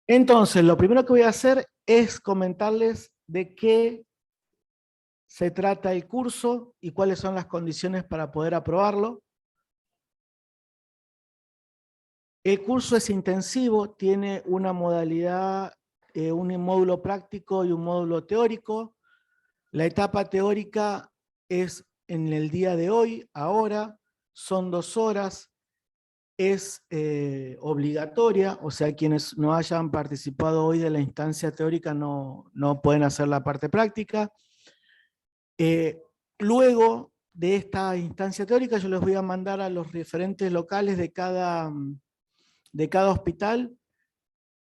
Entonces, lo primero que voy a hacer es comentarles de qué se trata el curso y cuáles son las condiciones para poder aprobarlo. El curso es intensivo, tiene una modalidad, un módulo práctico y un módulo teórico. La etapa teórica es en el día de hoy, ahora, son 2 horas, es obligatoria, o sea, quienes no hayan participado hoy de la instancia teórica no pueden hacer la parte práctica. Luego de esta instancia teórica yo les voy a mandar a los referentes locales de cada hospital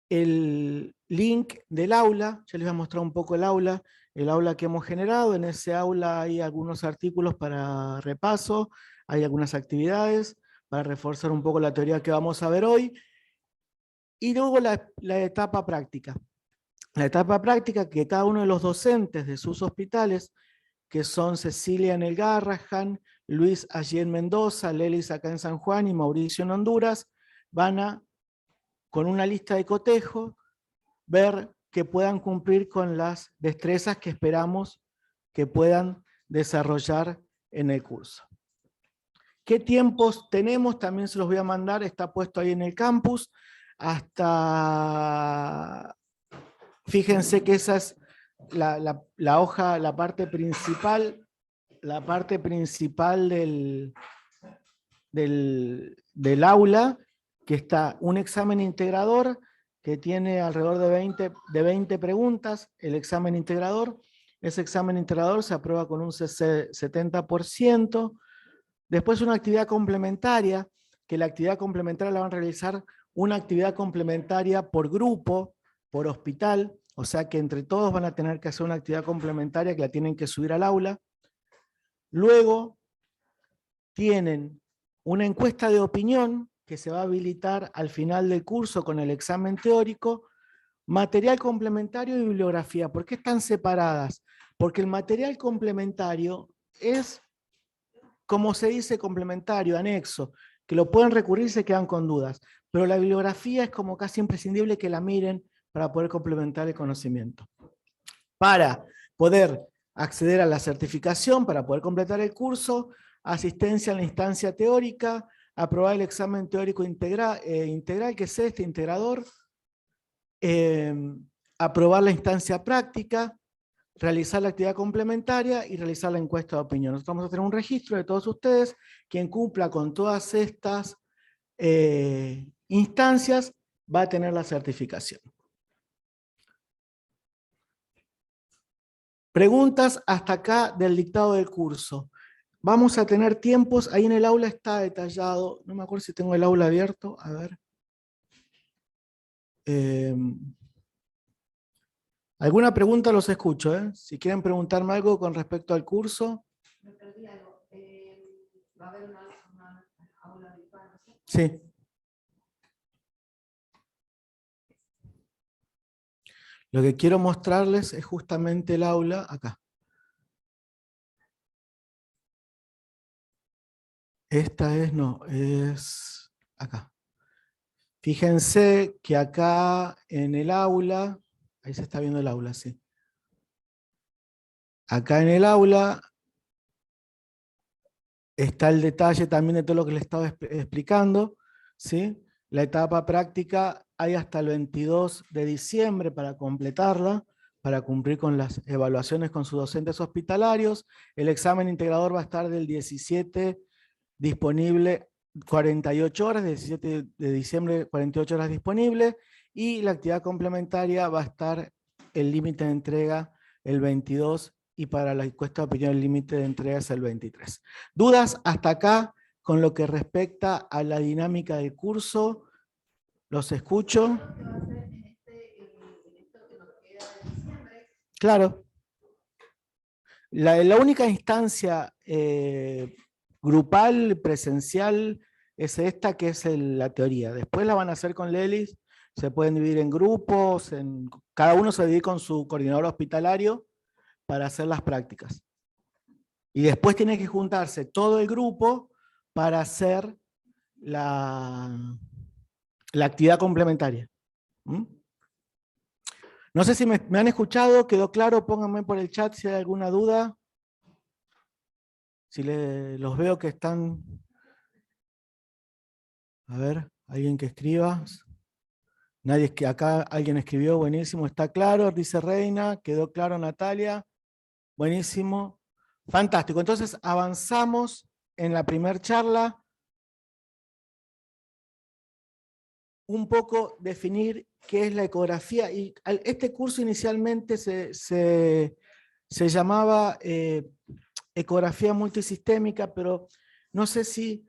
el link del aula. Ya les voy a mostrar un poco el aula que hemos generado. En ese aula hay algunos artículos para repaso, hay algunas actividades para reforzar un poco la teoría que vamos a ver hoy. Y luego la etapa práctica. La etapa práctica que cada uno de los docentes de sus hospitales, que son Cecilia en el Garrahan, Luis allí en Mendoza, Lelis acá en San Juan y Mauricio en Honduras, van a, con una lista de cotejo, ver que puedan cumplir con las destrezas que esperamos que puedan desarrollar en el curso. ¿Qué tiempos tenemos? También se los voy a mandar, está puesto ahí en el campus, hasta... Fíjense que esa es la hoja, la parte principal del aula, que está un examen integrador que tiene alrededor de 20 preguntas, el examen integrador. Ese examen integrador se aprueba con un 70%. Después una actividad complementaria, que la actividad complementaria la van a realizar una actividad complementaria por grupo, por hospital, o sea que entre todos van a tener que hacer una actividad complementaria que la tienen que subir al aula. Luego tienen una encuesta de opinión que se va a habilitar al final del curso con el examen teórico, material complementario y bibliografía. ¿Por qué están separadas? Porque el material complementario es, como se dice, complementario, anexo, que lo pueden recurrir y se quedan con dudas. Pero la bibliografía es como casi imprescindible que la miren para poder complementar el conocimiento. Para poder acceder a la certificación, para poder completar el curso, asistencia a la instancia teórica, aprobar el examen teórico integral, que es este integrador, aprobar la instancia práctica, realizar la actividad complementaria y realizar la encuesta de opinión. Nosotros vamos a tener un registro de todos ustedes. Quien cumpla con todas estas instancias va a tener la certificación. Preguntas hasta acá del dictado del curso. Vamos a tener tiempos, ahí en el aula está detallado, no me acuerdo si tengo el aula abierto, a ver. ¿Alguna pregunta? Los escucho, ¿eh? Si quieren preguntarme algo con respecto al curso. Me perdí algo. ¿Va a haber una aula virtual? Sí. Lo que quiero mostrarles es justamente el aula acá. Esta es, no, es acá. Fíjense que acá en el aula, ahí se está viendo el aula, sí. Acá en el aula está el detalle también de todo lo que les estaba explicando, ¿sí? La etapa práctica hay hasta el 22 de diciembre para completarla, para cumplir con las evaluaciones con sus docentes hospitalarios. El examen integrador va a estar del 17 disponible 48 horas, 17 de diciembre 48 horas disponible, y la actividad complementaria va a estar el límite de entrega el 22, y para la encuesta de opinión el límite de entrega es el 23. ¿Dudas hasta acá con lo que respecta a la dinámica del curso? ¿Los escucho? Claro. La única instancia grupal, presencial, es esta, que es la teoría. Después la van a hacer con Lelis, se pueden dividir en grupos, cada uno se divide con su coordinador hospitalario para hacer las prácticas. Y después tiene que juntarse todo el grupo para hacer la actividad complementaria. ¿Mm? No sé si me han escuchado, quedó claro, pónganme por el chat si hay alguna duda. Si los veo que están... A ver, alguien que escriba. Nadie es que acá alguien escribió, buenísimo, está claro, dice Reina, quedó claro Natalia, buenísimo, fantástico. Entonces avanzamos en la primera charla, un poco definir qué es la ecografía. Y este curso inicialmente se llamaba ecografía multisistémica, pero no sé si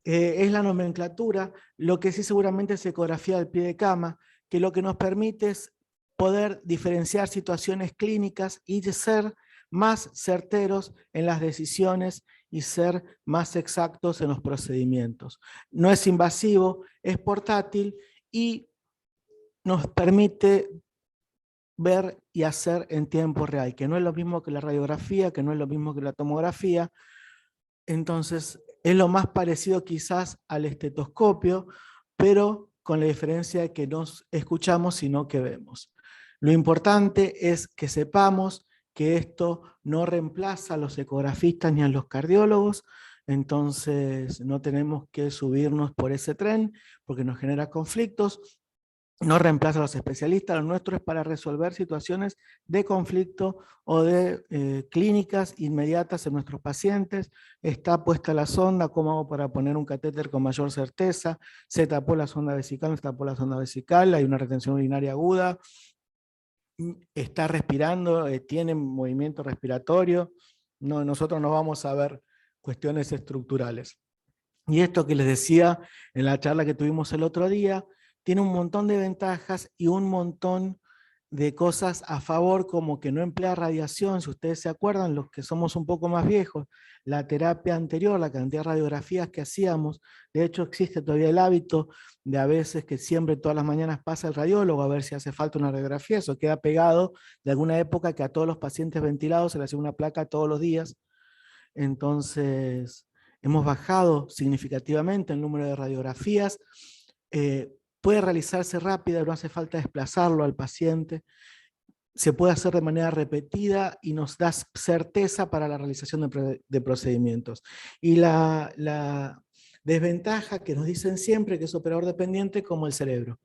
es la nomenclatura. Lo que sí seguramente es ecografía del pie de cama, que lo que nos permite es poder diferenciar situaciones clínicas y ser más certeros en las decisiones y ser más exactos en los procedimientos. No es invasivo, es portátil y nos permite ver y hacer en tiempo real, que no es lo mismo que la radiografía, que no es lo mismo que la tomografía. Entonces, es lo más parecido quizás al estetoscopio, pero con la diferencia de que no escuchamos, sino que vemos. Lo importante es que sepamos que esto no reemplaza a los ecografistas ni a los cardiólogos, entonces no tenemos que subirnos por ese tren porque nos genera conflictos. No reemplaza a los especialistas, lo nuestro es para resolver situaciones de conflicto o de clínicas inmediatas en nuestros pacientes. Está puesta la sonda, ¿cómo hago para poner un catéter con mayor certeza? Se tapó la sonda vesical, no se tapó la sonda vesical, hay una retención urinaria aguda, está respirando, tiene movimiento respiratorio. No, nosotros no vamos a ver cuestiones estructurales. Y esto que les decía en la charla que tuvimos el otro día, tiene un montón de ventajas y un montón de cosas a favor, como que no emplea radiación. Si ustedes se acuerdan, los que somos un poco más viejos, la terapia anterior, la cantidad de radiografías que hacíamos, de hecho existe todavía el hábito de a veces que siempre todas las mañanas pasa el radiólogo a ver si hace falta una radiografía. Eso queda pegado de alguna época que a todos los pacientes ventilados se les hacía una placa todos los días. Entonces, hemos bajado significativamente el número de radiografías. Puede realizarse rápida, no hace falta desplazarlo al paciente. Se puede hacer de manera repetida y nos da certeza para la realización de procedimientos. Y la desventaja que nos dicen siempre que es operador dependiente como el cerebro,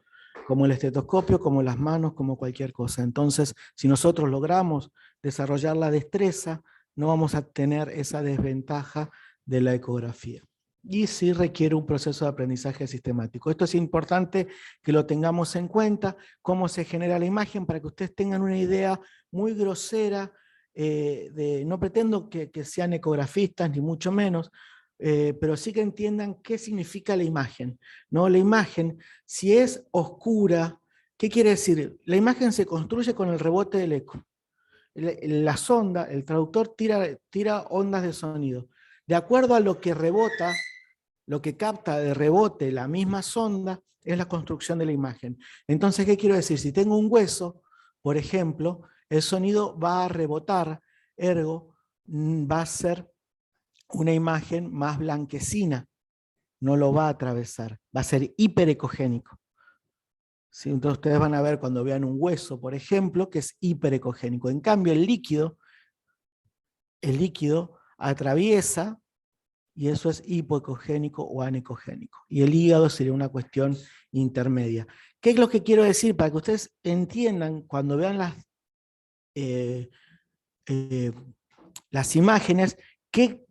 como el estetoscopio, como las manos, como cualquier cosa. Entonces, si nosotros logramos desarrollar la destreza, no vamos a tener esa desventaja de la ecografía. Y sí requiere un proceso de aprendizaje sistemático. Esto es importante que lo tengamos en cuenta, cómo se genera la imagen, para que ustedes tengan una idea muy grosera. No pretendo que sean ecografistas, ni mucho menos, pero sí que entiendan qué significa la imagen, ¿no? La imagen, si es oscura, ¿qué quiere decir? La imagen se construye con el rebote del eco. La sonda, el traductor tira ondas de sonido. De acuerdo a lo que rebota, lo que capta de rebote la misma sonda, es la construcción de la imagen. Entonces, ¿qué quiero decir? Si tengo un hueso, por ejemplo, el sonido va a rebotar, ergo, va a ser una imagen más blanquecina, no lo va a atravesar, va a ser hiperecogénico. ¿Sí? Entonces ustedes van a ver cuando vean un hueso, por ejemplo, que es hiperecogénico. En cambio, el líquido atraviesa, y eso es hipoecogénico o anecogénico. Y el hígado sería una cuestión intermedia. ¿Qué es lo que quiero decir? Para que ustedes entiendan, cuando vean eh, eh, las imágenes, qué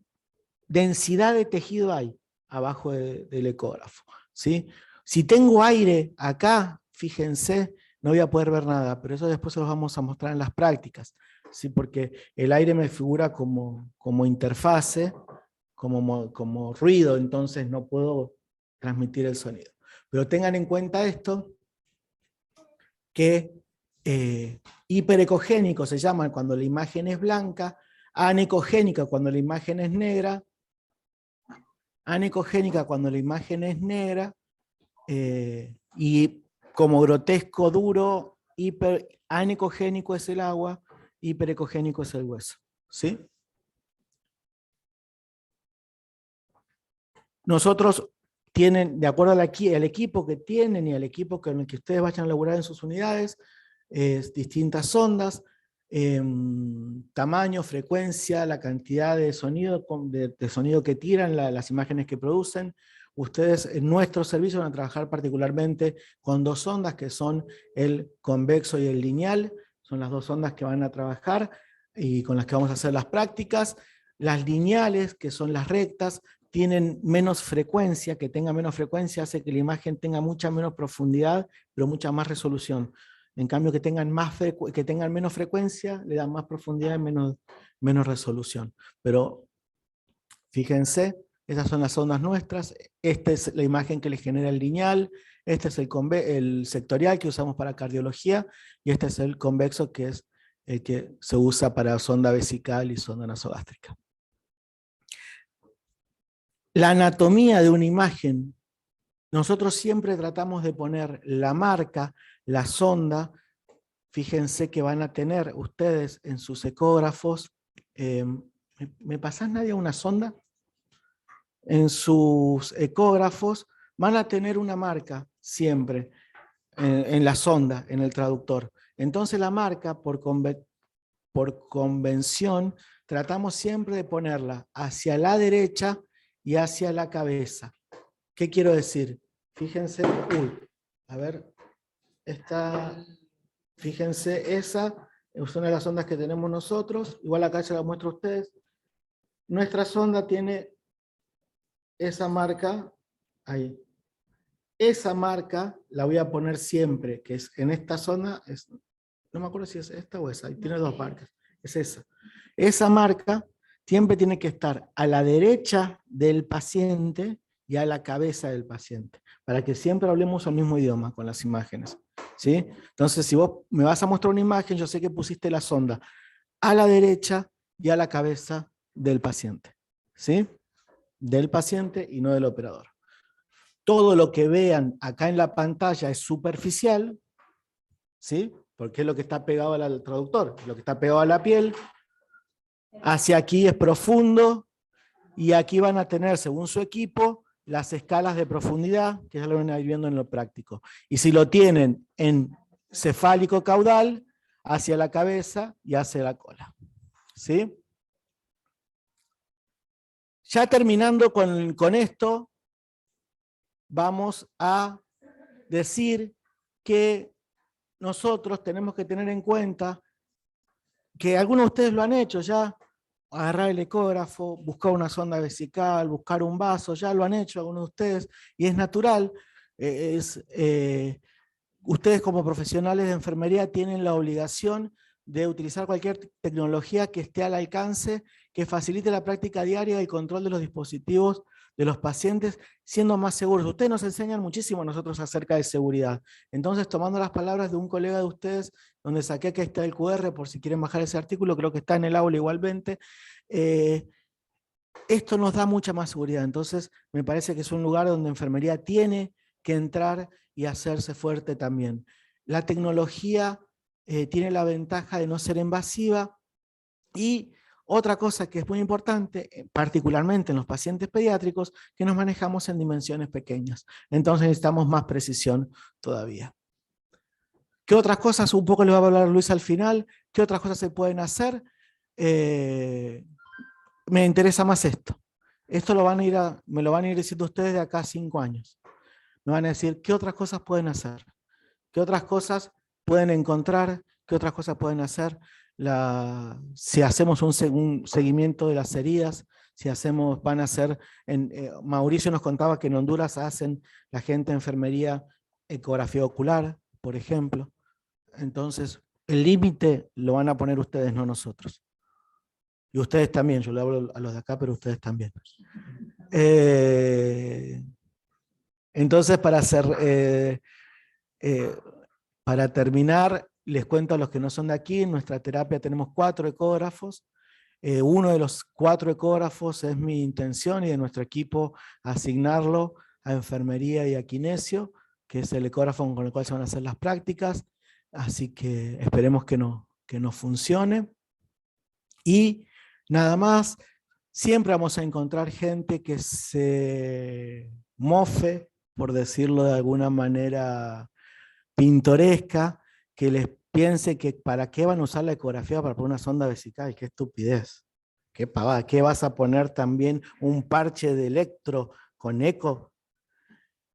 densidad de tejido hay abajo del ecógrafo. ¿Sí? Si tengo aire acá, fíjense, no voy a poder ver nada, pero eso después se los vamos a mostrar en las prácticas, ¿sí? Porque el aire me figura como interfase, como ruido, entonces no puedo transmitir el sonido. Pero tengan en cuenta esto, que hiperecogénico se llama cuando la imagen es blanca, anecogénica cuando la imagen es negra, anecogénica cuando la imagen es negra, y como grotesco duro, anecogénico es el agua, hiperecogénico es el hueso. ¿Sí? Nosotros tienen, de acuerdo al equipo que tienen y al equipo con el que ustedes vayan a laburar en sus unidades, distintas ondas, tamaño, frecuencia, la cantidad de sonido, de sonido que tiran, las imágenes que producen. Ustedes en nuestro servicio van a trabajar particularmente con dos ondas que son el convexo y el lineal. Son las dos ondas que van a trabajar y con las que vamos a hacer las prácticas. Las lineales, que son las rectas, tienen menos frecuencia. Que tenga menos frecuencia hace que la imagen tenga mucha menos profundidad, pero mucha más resolución. En cambio, que tengan menos frecuencia, le dan más profundidad y menos resolución. Pero fíjense, esas son las ondas nuestras. Esta es la imagen que les genera el lineal. Este es el sectorial que usamos para cardiología. Y este es el convexo, que es el que se usa para sonda vesical y sonda nasogástrica. La anatomía de una imagen. Nosotros siempre tratamos de poner la marca, la sonda. Fíjense que van a tener ustedes en sus ecógrafos. ¿Me pasás, Nadia, una sonda? En sus ecógrafos van a tener una marca siempre en la sonda, en el traductor. Entonces la marca, por convención, tratamos siempre de ponerla hacia la derecha y hacia la cabeza. ¿Qué quiero decir? Fíjense, a ver, fíjense, esa es una de las ondas que tenemos nosotros. Igual acá se la muestro a ustedes. Nuestra sonda tiene esa marca ahí. Esa marca la voy a poner siempre, que es en esta zona, no me acuerdo si es esta o esa, tiene dos marcas, es esa. Esa marca siempre tiene que estar a la derecha del paciente y a la cabeza del paciente, para que siempre hablemos el mismo idioma con las imágenes, ¿sí? Entonces, si vos me vas a mostrar una imagen, yo sé que pusiste la sonda a la derecha y a la cabeza del paciente, ¿sí? Del paciente y no del operador. Todo lo que vean acá en la pantalla es superficial, ¿sí? Porque es lo que está pegado al traductor, lo que está pegado a la piel. Hacia aquí es profundo, y aquí van a tener, según su equipo, las escalas de profundidad, que ya lo van a ir viendo en lo práctico. Y si lo tienen en cefálico caudal, hacia la cabeza y hacia la cola, ¿sí? Ya terminando con esto, vamos a decir que nosotros tenemos que tener en cuenta que algunos de ustedes lo han hecho ya, agarrar el ecógrafo, buscar una sonda vesical, buscar un vaso, ya lo han hecho algunos de ustedes, y es natural. Ustedes como profesionales de enfermería tienen la obligación de utilizar cualquier tecnología que esté al alcance, que facilite la práctica diaria y el control de los dispositivos de los pacientes, siendo más seguros. Ustedes nos enseñan muchísimo a nosotros acerca de seguridad. Entonces, tomando las palabras de un colega de ustedes, donde saqué que está el QR, por si quieren bajar ese artículo, creo que está en el aula igualmente, esto nos da mucha más seguridad. Entonces, me parece que es un lugar donde enfermería tiene que entrar y hacerse fuerte también. La tecnología tiene la ventaja de no ser invasiva, y otra cosa que es muy importante, particularmente en los pacientes pediátricos, que nos manejamos en dimensiones pequeñas. Entonces necesitamos más precisión todavía. ¿Qué otras cosas? Un poco les va a hablar Luis al final. ¿Qué otras cosas se pueden hacer? Me interesa más esto. Esto me lo van a ir diciendo ustedes de acá a 5 años. Me van a decir qué otras cosas pueden hacer, qué otras cosas pueden encontrar, qué otras cosas pueden hacer. Si hacemos un seguimiento de las heridas, si van a hacer, Mauricio nos contaba que en Honduras hacen la gente de enfermería ecografía ocular, por ejemplo. Entonces, el límite lo van a poner ustedes, no nosotros. Y ustedes también, yo le hablo a los de acá, pero ustedes también. Entonces, para terminar, les cuento a los que no son de aquí, en nuestra terapia tenemos 4 ecógrafos. Uno de los 4 ecógrafos es mi intención y de nuestro equipo asignarlo a enfermería y a kinesio, que es el ecógrafo con el cual se van a hacer las prácticas. Así que esperemos que nos funcione. Y nada más, siempre vamos a encontrar gente que se mofe, por decirlo de alguna manera pintoresca, que les piense que para qué van a usar la ecografía para poner una sonda vesical, qué estupidez, qué pavada, ¿qué vas a poner también un parche de electro con eco?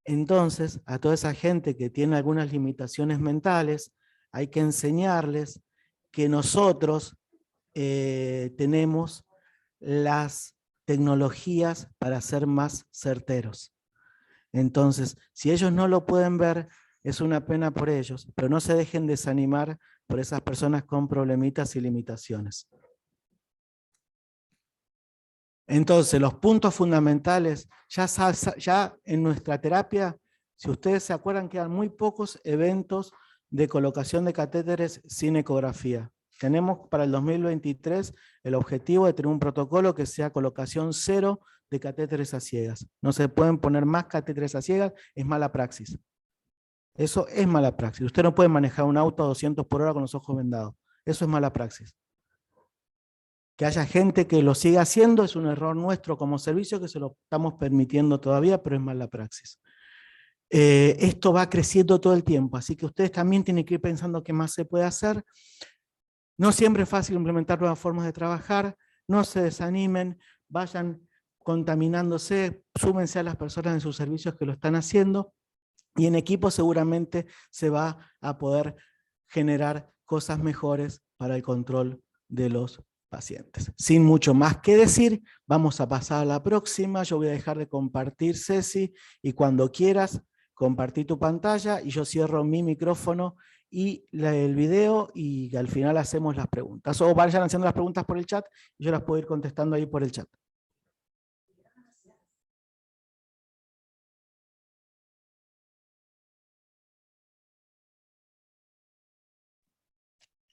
Entonces, a toda esa gente que tiene algunas limitaciones mentales, hay que enseñarles que nosotros tenemos las tecnologías para ser más certeros. Entonces, si ellos no lo pueden ver, es una pena por ellos, pero no se dejen desanimar por esas personas con problemitas y limitaciones. Entonces, los puntos fundamentales, ya en nuestra terapia, si ustedes se acuerdan, quedan muy pocos eventos de colocación de catéteres sin ecografía. Tenemos para el 2023 el objetivo de tener un protocolo que sea colocación cero de catéteres a ciegas. No se pueden poner más catéteres a ciegas, es mala praxis. Eso es mala praxis. Usted no puede manejar un auto a 200 por hora con los ojos vendados. Eso es mala praxis. Que haya gente que lo siga haciendo es un error nuestro como servicio que se lo estamos permitiendo todavía, pero es mala praxis. Esto va creciendo todo el tiempo, así que ustedes también tienen que ir pensando qué más se puede hacer. No siempre es fácil implementar nuevas formas de trabajar, no se desanimen, vayan contaminándose, súmense a las personas en sus servicios que lo están haciendo, y en equipo seguramente se va a poder generar cosas mejores para el control de los pacientes. Sin mucho más que decir, vamos a pasar a la próxima. Yo voy a dejar de compartir, Ceci, y cuando quieras, compartí tu pantalla y yo cierro mi micrófono y el video, y al final hacemos las preguntas. O vayan haciendo las preguntas por el chat y yo las puedo ir contestando ahí por el chat.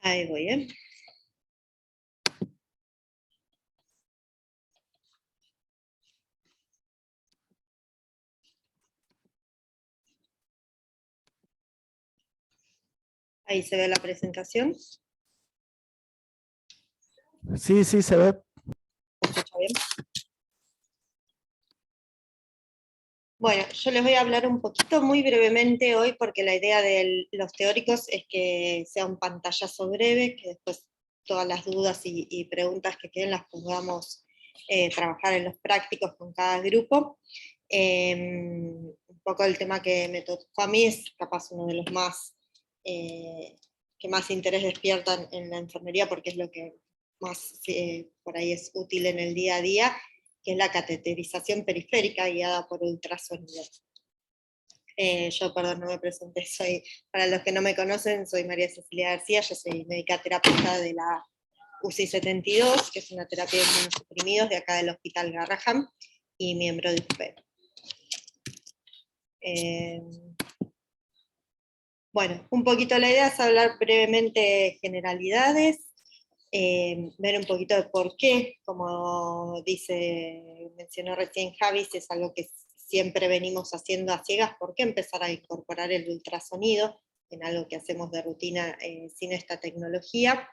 Ahí voy, ¿eh? Ahí se ve la presentación. Sí, sí, se ve. ¿Se escucha bien? Bueno, yo les voy a hablar un poquito muy brevemente hoy porque la idea de los teóricos es que sea un pantallazo breve, que después todas las dudas y preguntas que queden las podamos trabajar en los prácticos con cada grupo. Un poco el tema que me tocó a mí es capaz uno de los más que más interés despiertan en la enfermería porque es lo que más por ahí es útil en el día a día, que es la cateterización periférica guiada por ultrasonido. Yo, perdón, no me presenté, para los que no me conocen, soy María Cecilia García, yo soy médica terapeuta de la UCI 72, que es una terapia de inmunosuprimidos de acá del Hospital Garrahan, y miembro de UPE. Bueno, un poquito la idea es hablar brevemente generalidades, ver un poquito de por qué, como mencionó recién Javi, si es algo que siempre venimos haciendo a ciegas, ¿por qué empezar a incorporar el ultrasonido en algo que hacemos de rutina sin esta tecnología?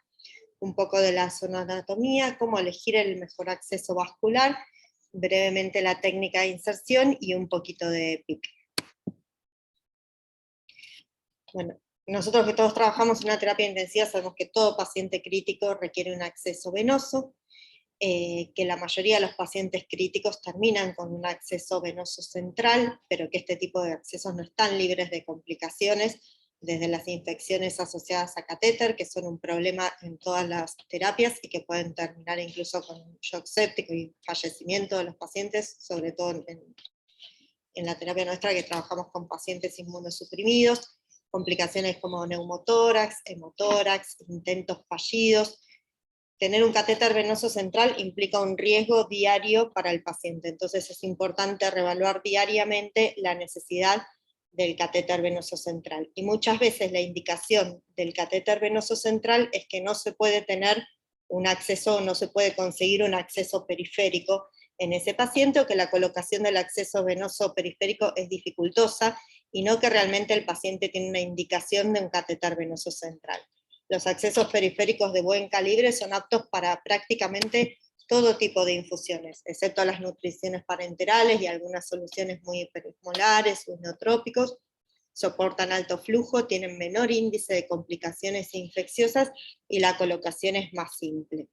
Un poco de la sonoanatomía, cómo elegir el mejor acceso vascular, brevemente la técnica de inserción y un poquito de PIC. Bueno, nosotros que todos trabajamos en una terapia intensiva sabemos que todo paciente crítico requiere un acceso venoso, que la mayoría de los pacientes críticos terminan con un acceso venoso central, pero que este tipo de accesos no están libres de complicaciones, desde las infecciones asociadas a catéter, que son un problema en todas las terapias y que pueden terminar incluso con un shock séptico y fallecimiento de los pacientes, sobre todo en la terapia nuestra que trabajamos con pacientes inmunosuprimidos, complicaciones como neumotórax, hemotórax, intentos fallidos. Tener un catéter venoso central implica un riesgo diario para el paciente, entonces es importante reevaluar diariamente la necesidad del catéter venoso central. Y muchas veces la indicación del catéter venoso central es que no se puede tener un acceso, no se puede conseguir un acceso periférico en ese paciente, o que la colocación del acceso venoso periférico es dificultosa, y no que realmente el paciente tiene una indicación de un catéter venoso central. Los accesos periféricos de buen calibre son aptos para prácticamente todo tipo de infusiones, excepto las nutriciones parenterales y algunas soluciones muy hiperesmolares o inotrópicos. soportan alto flujo, tienen menor índice de complicaciones infecciosas y la colocación es más simple.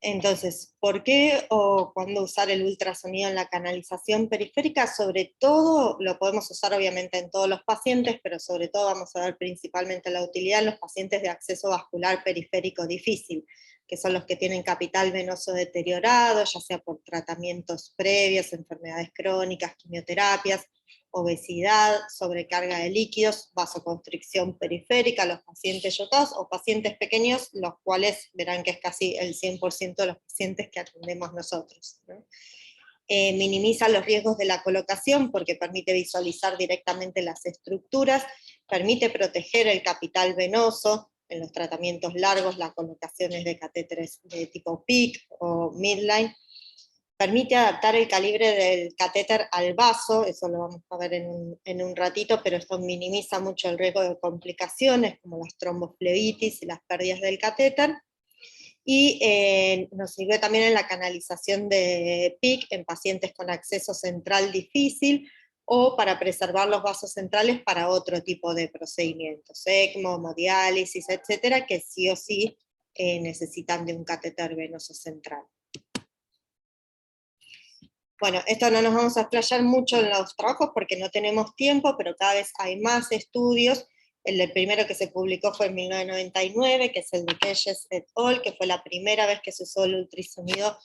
Entonces, ¿por qué o cuándo usar el ultrasonido en la canalización periférica? Sobre todo, lo podemos usar obviamente en todos los pacientes, pero sobre todo vamos a ver principalmente la utilidad en los pacientes de acceso vascular periférico difícil, que son los que tienen capital venoso deteriorado, ya sea por tratamientos previos, enfermedades crónicas, quimioterapias, obesidad, sobrecarga de líquidos, vasoconstricción periférica, los pacientes yotados o pacientes pequeños, los cuales verán que es casi el 100% de los pacientes que atendemos nosotros, ¿no? Minimiza los riesgos de la colocación porque permite visualizar directamente las estructuras, permite proteger el capital venoso en los tratamientos largos, las colocaciones de catéteres de tipo PIC o midline, permite adaptar el calibre del catéter al vaso, eso lo vamos a ver en un ratito, pero esto minimiza mucho el riesgo de complicaciones como las tromboflebitis y las pérdidas del catéter, y nos sirve también en la canalización de PIC en pacientes con acceso central difícil, o para preservar los vasos centrales para otro tipo de procedimientos, ECMO, hemodiálisis, etcétera, que sí o sí necesitan de un catéter venoso central. Bueno, esto no nos vamos a explayar mucho en los trabajos porque no tenemos tiempo, pero cada vez hay más estudios. El primero que se publicó fue en 1999, que es el de Keyes et al., que fue la primera vez que se usó el ultrasonido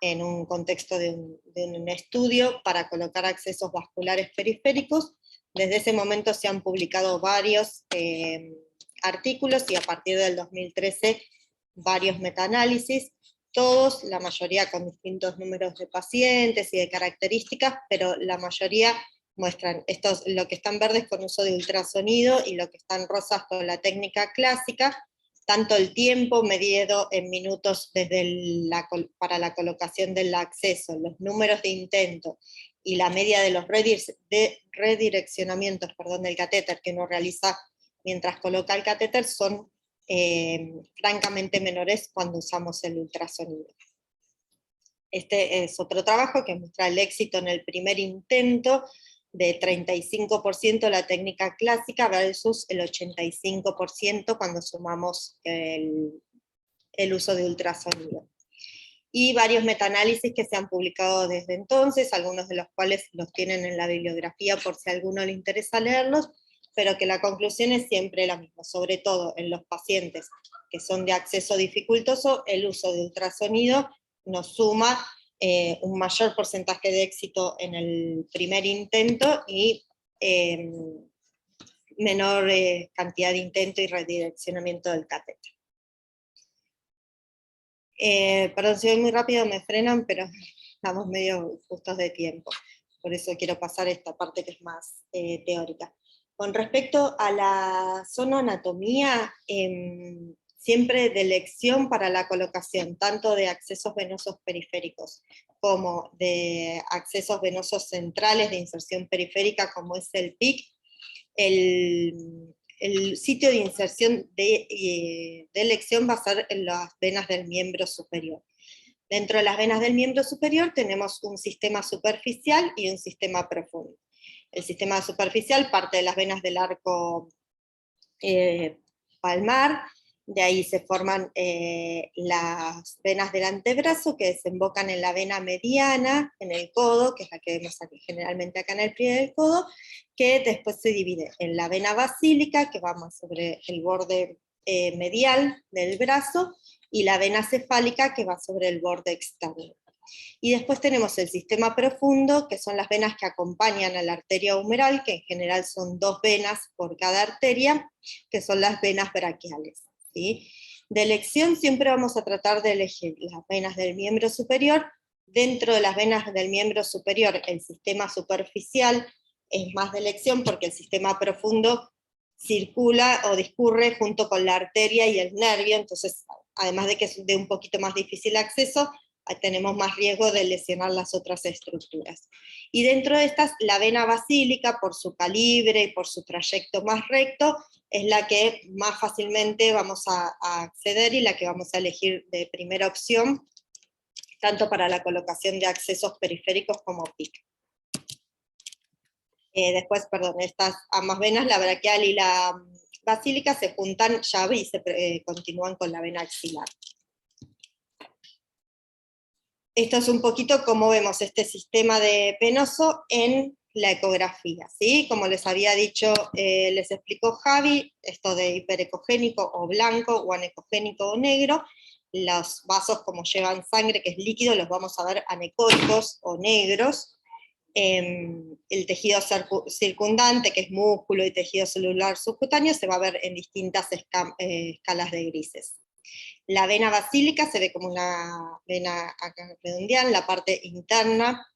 en un contexto de un estudio para colocar accesos vasculares periféricos. Desde ese momento se han publicado varios artículos, y a partir del 2013 varios metaanálisis, todos, la mayoría con distintos números de pacientes y de características, pero la mayoría muestran estos, lo que están verdes con uso de ultrasonido y lo que están rosas con la técnica clásica, tanto el tiempo medido en minutos para la colocación del acceso, los números de intento y la media de los redireccionamientos del catéter que uno realiza mientras coloca el catéter son francamente menores cuando usamos el ultrasonido. Este es otro trabajo que muestra el éxito en el primer intento de 35% la técnica clásica versus el 85% cuando sumamos el uso de ultrasonido. Y varios metaanálisis que se han publicado desde entonces, algunos de los cuales los tienen en la bibliografía por si a alguno le interesa leerlos, pero que la conclusión es siempre la misma, sobre todo en los pacientes que son de acceso dificultoso, el uso de ultrasonido nos suma un mayor porcentaje de éxito en el primer intento y menor cantidad de intento y redireccionamiento del catéter. Perdón, si voy muy rápido me frenan, pero estamos medio justos de tiempo, por eso quiero pasar esta parte que es más teórica. Con respecto a la sonoanatomía, siempre de elección para la colocación, tanto de accesos venosos periféricos como de accesos venosos centrales de inserción periférica, como es el PIC, el sitio de inserción de elección va a ser en las venas del miembro superior. Dentro de las venas del miembro superior tenemos un sistema superficial y un sistema profundo. El sistema superficial parte de las venas del arco palmar, de ahí se forman las venas del antebrazo que desembocan en la vena mediana, en el codo, que es la que vemos aquí, generalmente acá en el pliegue del codo, que después se divide en la vena basílica, que va más sobre el borde medial del brazo, y la vena cefálica, que va sobre el borde externo. Y después tenemos el sistema profundo, que son las venas que acompañan a la arteria humeral, que en general son 2 venas por cada arteria, que son las venas braquiales, ¿sí? De elección siempre vamos a tratar de elegir las venas del miembro superior. Dentro de las venas del miembro superior, el sistema superficial es más de elección, porque el sistema profundo circula o discurre junto con la arteria y el nervio, entonces además de que es de un poquito más difícil acceso, tenemos más riesgo de lesionar las otras estructuras. Y dentro de estas, la vena basílica, por su calibre y por su trayecto más recto, es la que más fácilmente vamos a acceder y la que vamos a elegir de primera opción, tanto para la colocación de accesos periféricos como PIC. Después, perdón, estas ambas venas, la braquial y la basílica, se juntan llave y se continúan con la vena axilar. Esto es un poquito como vemos este sistema de venoso en la ecografía, ¿sí? Como les había dicho, les explicó Javi, esto de hiperecogénico o blanco, o anecogénico o negro. Los vasos, como llevan sangre, que es líquido, los vamos a ver anecóicos o negros. El tejido circundante, que es músculo y tejido celular subcutáneo, se va a ver en distintas escalas de grises. La vena basílica se ve como una vena redondeada en la parte interna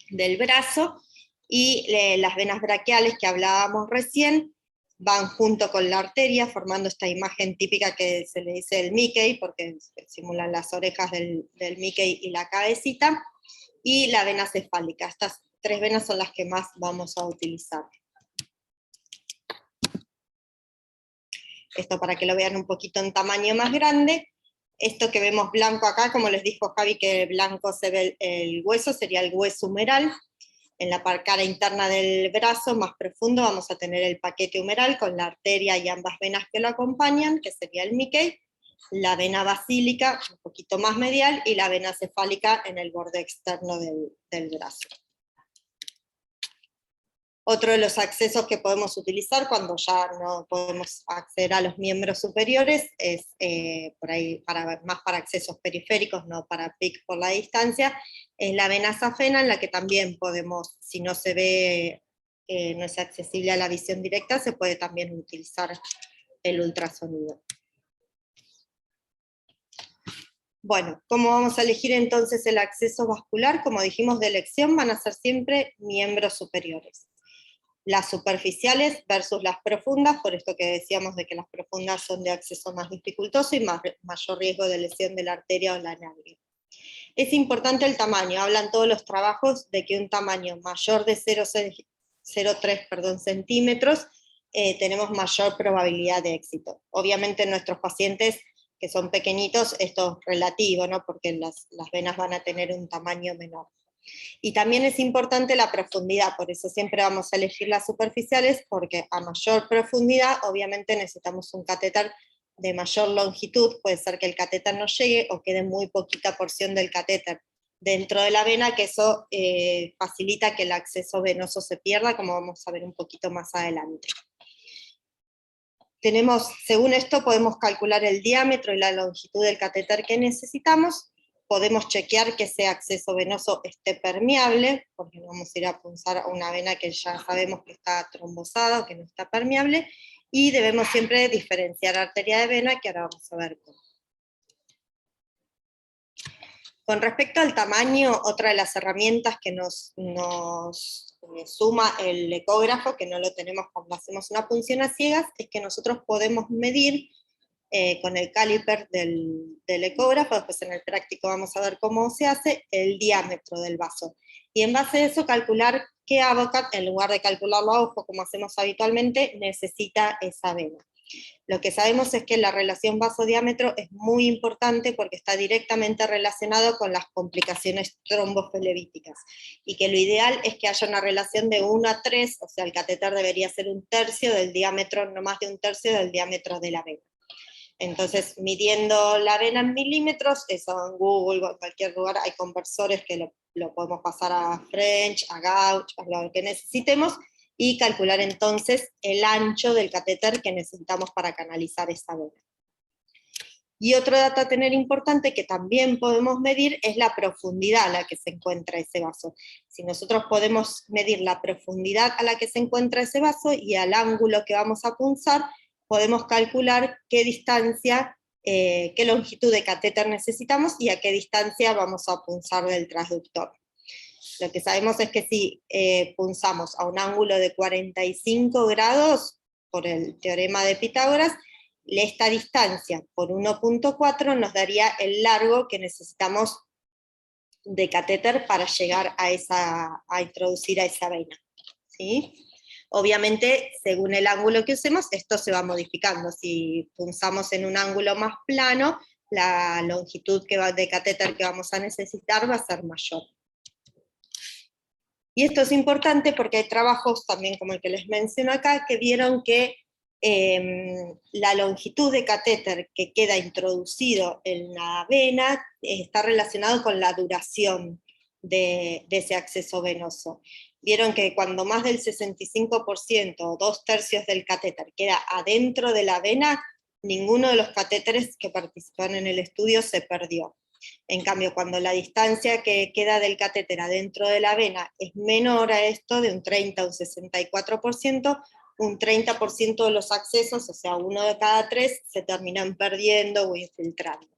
del brazo, y las venas braquiales que hablábamos recién van junto con la arteria, formando esta imagen típica que se le dice el Mickey, porque simulan las orejas del Mickey y la cabecita, y la vena cefálica. Estas tres venas son las que más vamos a utilizar. Esto para que lo vean un poquito en tamaño más grande. Esto que vemos blanco acá, como les dijo Javi, que blanco se ve el hueso, sería el hueso humeral. En la cara interna del brazo, más profundo, vamos a tener el paquete humeral con la arteria y ambas venas que lo acompañan, que sería el Mickey, la vena basílica, un poquito más medial, y la vena cefálica en el borde externo del brazo. Otro de los accesos que podemos utilizar cuando ya no podemos acceder a los miembros superiores es por ahí más para accesos periféricos, no para PIC por la distancia, es la vena safena, en la que también podemos, si no se ve, no es accesible a la visión directa, se puede también utilizar el ultrasonido. Bueno, ¿cómo vamos a elegir entonces el acceso vascular? Como dijimos, de elección van a ser siempre miembros superiores. Las superficiales versus las profundas, por esto que decíamos de que las profundas son de acceso más dificultoso y mayor riesgo de lesión de la arteria o la nalga. Es importante el tamaño, hablan todos los trabajos de que un tamaño mayor de 0,3 centímetros tenemos mayor probabilidad de éxito. Obviamente en nuestros pacientes que son pequeñitos esto es relativo, ¿no? Porque las venas van a tener un tamaño menor. Y también es importante la profundidad, por eso siempre vamos a elegir las superficiales, porque a mayor profundidad obviamente necesitamos un catéter de mayor longitud, puede ser que el catéter no llegue o quede muy poquita porción del catéter dentro de la vena, que eso facilita que el acceso venoso se pierda, como vamos a ver un poquito más adelante. Según esto podemos calcular el diámetro y la longitud del catéter que necesitamos. Podemos chequear que ese acceso venoso esté permeable, porque no vamos a ir a punzar a una vena que ya sabemos que está trombosada o que no está permeable, y debemos siempre diferenciar arteria de vena, que ahora vamos a ver cómo. Con respecto al tamaño, otra de las herramientas que nos suma el ecógrafo, que no lo tenemos cuando hacemos una punción a ciegas, es que nosotros podemos medir con el caliper del ecógrafo, después en el práctico vamos a ver cómo se hace, el diámetro del vaso. Y en base a eso calcular qué avocat, en lugar de calcularlo a ojo como hacemos habitualmente, necesita esa vena. Lo que sabemos es que la relación vaso-diámetro es muy importante porque está directamente relacionado con las complicaciones tromboflebitíticas, y que lo ideal es que haya una relación de 1 a 3, o sea, el catéter debería ser 1/3 del diámetro, no más de 1/3 del diámetro de la vena. Entonces, midiendo la vena en milímetros, eso en Google o en cualquier lugar hay conversores que lo podemos pasar a French, a Gauge, a lo que necesitemos, y calcular entonces el ancho del catéter que necesitamos para canalizar esa vena. Y otro dato a tener importante que también podemos medir es la profundidad a la que se encuentra ese vaso. Si nosotros podemos medir la profundidad a la que se encuentra ese vaso y al ángulo que vamos a punzar, podemos calcular qué distancia, qué longitud de catéter necesitamos y a qué distancia vamos a punzar del transductor. Lo que sabemos es que si punzamos a un ángulo de 45 grados, por el teorema de Pitágoras, esta distancia por 1.4 nos daría el largo que necesitamos de catéter para llegar a introducir a esa vena, ¿sí? Obviamente, según el ángulo que usemos, esto se va modificando. Si punzamos en un ángulo más plano, la longitud de catéter que vamos a necesitar va a ser mayor. Y esto es importante porque hay trabajos también como el que les menciono acá, que vieron que la longitud de catéter que queda introducido en la vena está relacionado con la duración de ese acceso venoso. Vieron que cuando más del 65% o 2/3 del catéter queda adentro de la vena, ninguno de los catéteres que participan en el estudio se perdió. En cambio, cuando la distancia que queda del catéter adentro de la vena es menor a esto, de un 30 a un 64%, un 30% de los accesos, o sea, 1 de cada 3, se terminan perdiendo o infiltrando.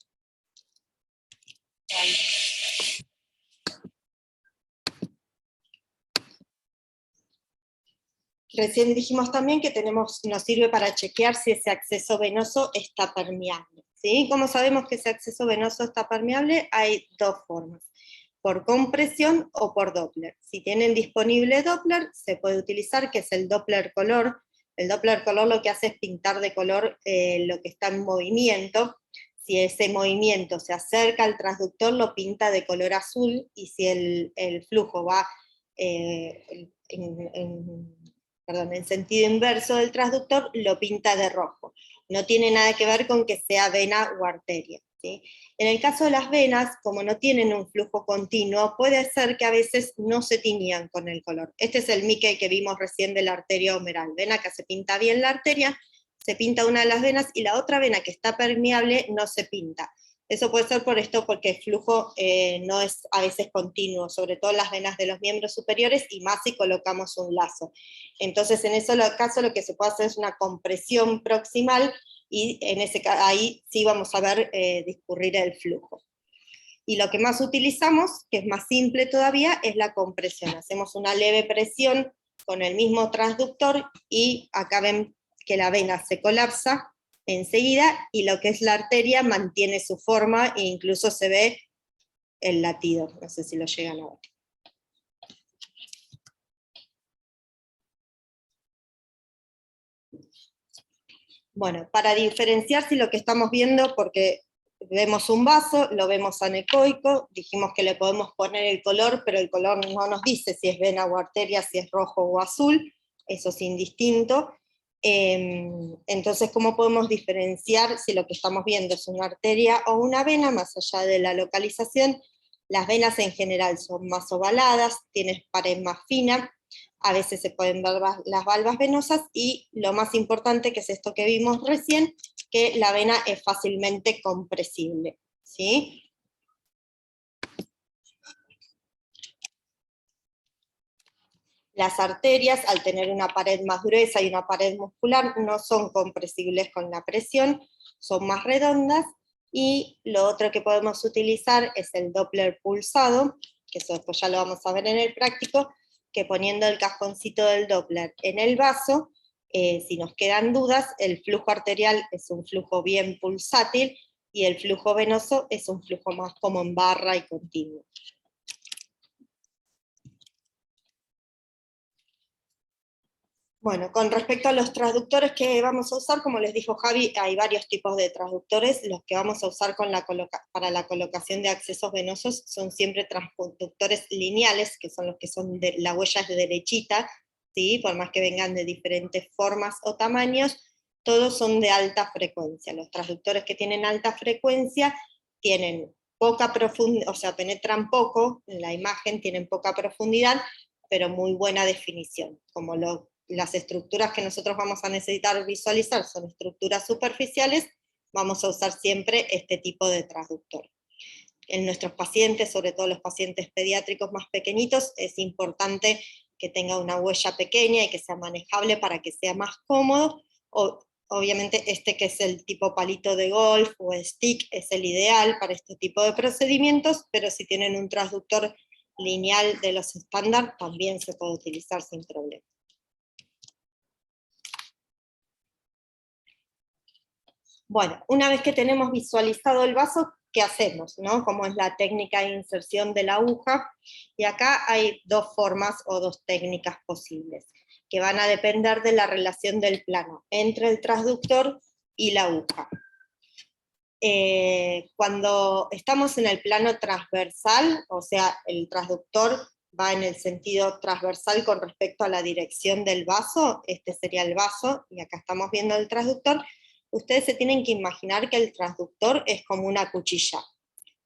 Recién dijimos también que nos sirve para chequear si ese acceso venoso está permeable. ¿Sí? ¿Cómo sabemos que ese acceso venoso está permeable? Hay dos formas, por compresión o por Doppler. Si tienen disponible Doppler, se puede utilizar, que es el Doppler color. El Doppler color lo que hace es pintar de color lo que está en movimiento. Si ese movimiento se acerca al transductor, lo pinta de color azul, y si el flujo va en sentido inverso del transductor, lo pinta de rojo. No tiene nada que ver con que sea vena o arteria. ¿Sí? En el caso de las venas, como no tienen un flujo continuo, puede ser que a veces no se tiñan con el color. Este es el Mickey que vimos recién de la arteria humeral. Ven acá, se pinta bien la arteria, se pinta una de las venas, y la otra vena que está permeable no se pinta. Eso puede ser por esto, porque el flujo no es a veces continuo, sobre todo en las venas de los miembros superiores, y más si colocamos un lazo. Entonces, en ese caso, lo que se puede hacer es una compresión proximal, y ahí sí vamos a ver discurrir el flujo. Y lo que más utilizamos, que es más simple todavía, es la compresión. Hacemos una leve presión con el mismo transductor, y acá ven que la vena se colapsa enseguida, y lo que es la arteria mantiene su forma, e incluso se ve el latido. No sé si lo llegan a ver. Bueno, para diferenciar si lo que estamos viendo, porque vemos un vaso, lo vemos anecoico, dijimos que le podemos poner el color, pero el color no nos dice si es vena o arteria, si es rojo o azul, eso es indistinto. Entonces, ¿cómo podemos diferenciar si lo que estamos viendo es una arteria o una vena, más allá de la localización? Las venas en general son más ovaladas, tienen pared más fina, a veces se pueden ver las valvas venosas, y lo más importante, que es esto que vimos recién, que la vena es fácilmente compresible. ¿Sí? Las arterias, al tener una pared más gruesa y una pared muscular, no son compresibles con la presión, son más redondas. Y lo otro que podemos utilizar es el Doppler pulsado, que eso después ya lo vamos a ver en el práctico, que poniendo el cajoncito del Doppler en el vaso, si nos quedan dudas, el flujo arterial es un flujo bien pulsátil, y el flujo venoso es un flujo más como en barra y continuo. Bueno, con respecto a los transductores que vamos a usar, como les dijo Javi, hay varios tipos de transductores. Los que vamos a usar para la colocación de accesos venosos son siempre transductores lineales, que son los que son de la huella de derechita, ¿sí? Por más que vengan de diferentes formas o tamaños, todos son de alta frecuencia. Los transductores que tienen alta frecuencia tienen poca profundidad, o sea, penetran poco en la imagen, tienen poca profundidad, pero muy buena definición. Como las estructuras que nosotros vamos a necesitar visualizar son estructuras superficiales, vamos a usar siempre este tipo de transductor. En nuestros pacientes, sobre todo los pacientes pediátricos más pequeñitos, es importante que tenga una huella pequeña y que sea manejable para que sea más cómodo. Obviamente este, que es el tipo palito de golf o stick, es el ideal para este tipo de procedimientos, pero si tienen un transductor lineal de los estándar, también se puede utilizar sin problema. Bueno, una vez que tenemos visualizado el vaso, ¿qué hacemos? ¿No? ¿Cómo es la técnica de inserción de la aguja? Y acá hay dos formas o dos técnicas posibles, que van a depender de la relación del plano entre el transductor y la aguja. Cuando estamos en el plano transversal, o sea, el transductor va en el sentido transversal con respecto a la dirección del vaso, este sería el vaso, y acá estamos viendo el transductor. Ustedes se tienen que imaginar que el transductor es como una cuchilla,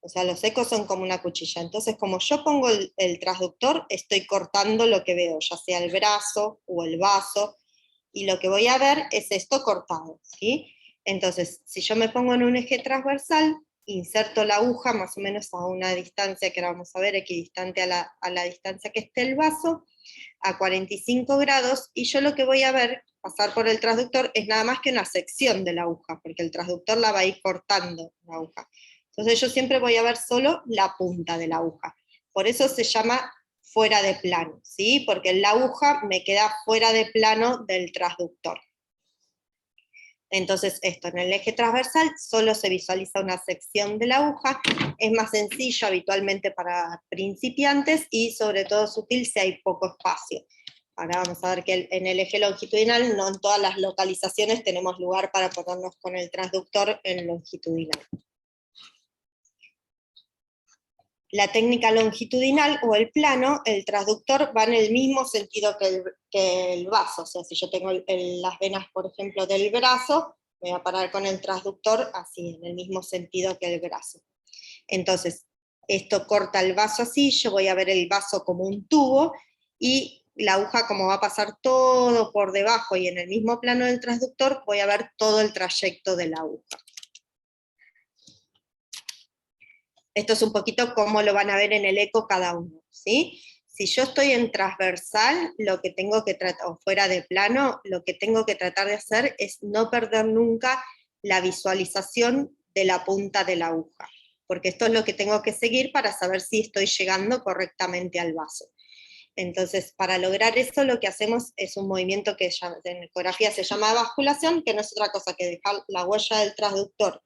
o sea, los ecos son como una cuchilla, entonces como yo pongo el transductor, estoy cortando lo que veo, ya sea el brazo o el vaso, y lo que voy a ver es esto cortado, ¿sí? Entonces, si yo me pongo en un eje transversal, inserto la aguja más o menos a una distancia que ahora vamos a ver, equidistante a la distancia que esté el vaso, a 45 grados, y yo lo que voy a ver, pasar por el transductor, es nada más que una sección de la aguja, porque el transductor la va a ir cortando la aguja. Entonces yo siempre voy a ver solo la punta de la aguja. Por eso se llama fuera de plano, ¿sí? Porque la aguja me queda fuera de plano del transductor. Entonces esto, en el eje transversal solo se visualiza una sección de la aguja, es más sencillo habitualmente para principiantes y sobre todo es útil si hay poco espacio. Ahora vamos a ver que en el eje longitudinal no en todas las localizaciones tenemos lugar para ponernos con el transductor en longitudinal. La técnica longitudinal o el plano, el transductor va en el mismo sentido que el vaso, o sea, si yo tengo las venas, por ejemplo, del brazo, me voy a parar con el transductor así, en el mismo sentido que el brazo. Entonces, esto corta el vaso así, yo voy a ver el vaso como un tubo, y la aguja, como va a pasar todo por debajo y en el mismo plano del transductor, voy a ver todo el trayecto de la aguja. Esto es un poquito cómo lo van a ver en el eco cada uno, ¿sí? Si yo estoy en transversal, lo que tengo que tratar, o fuera de plano, lo que tengo que tratar de hacer es no perder nunca la visualización de la punta de la aguja, porque esto es lo que tengo que seguir para saber si estoy llegando correctamente al vaso. Entonces, para lograr eso, lo que hacemos es un movimiento que en ecografía se llama basculación, que no es otra cosa que dejar la huella del transductor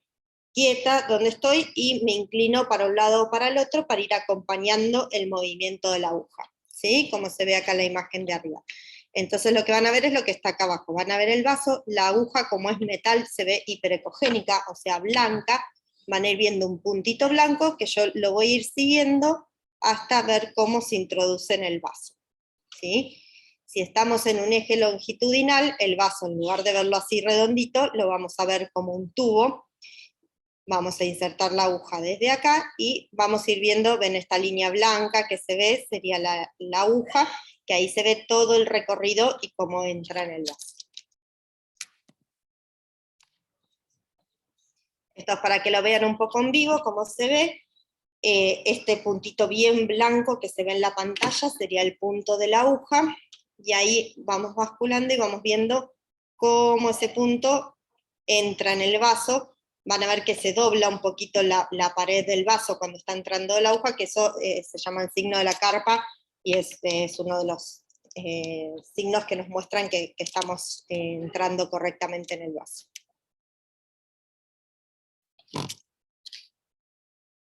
quieta donde estoy y me inclino para un lado o para el otro para ir acompañando el movimiento de la aguja, ¿sí? Como se ve acá en la imagen de arriba. Entonces lo que van a ver es lo que está acá abajo, van a ver el vaso, la aguja como es metal se ve hiperecogénica, o sea blanca, van a ir viendo un puntito blanco que yo lo voy a ir siguiendo hasta ver cómo se introduce en el vaso, ¿sí? Si estamos en un eje longitudinal, el vaso en lugar de verlo así redondito, lo vamos a ver como un tubo. Vamos a insertar la aguja desde acá y vamos a ir viendo, ven esta línea blanca que se ve, sería la aguja, que ahí se ve todo el recorrido y cómo entra en el vaso. Esto es para que lo vean un poco en vivo, cómo se ve. Este puntito bien blanco que se ve en la pantalla sería el punto de la aguja, y ahí vamos basculando y vamos viendo cómo ese punto entra en el vaso. Van a ver que se dobla un poquito la pared del vaso cuando está entrando la aguja, que eso se llama el signo de la carpa, y es uno de los signos que nos muestran que estamos entrando correctamente en el vaso.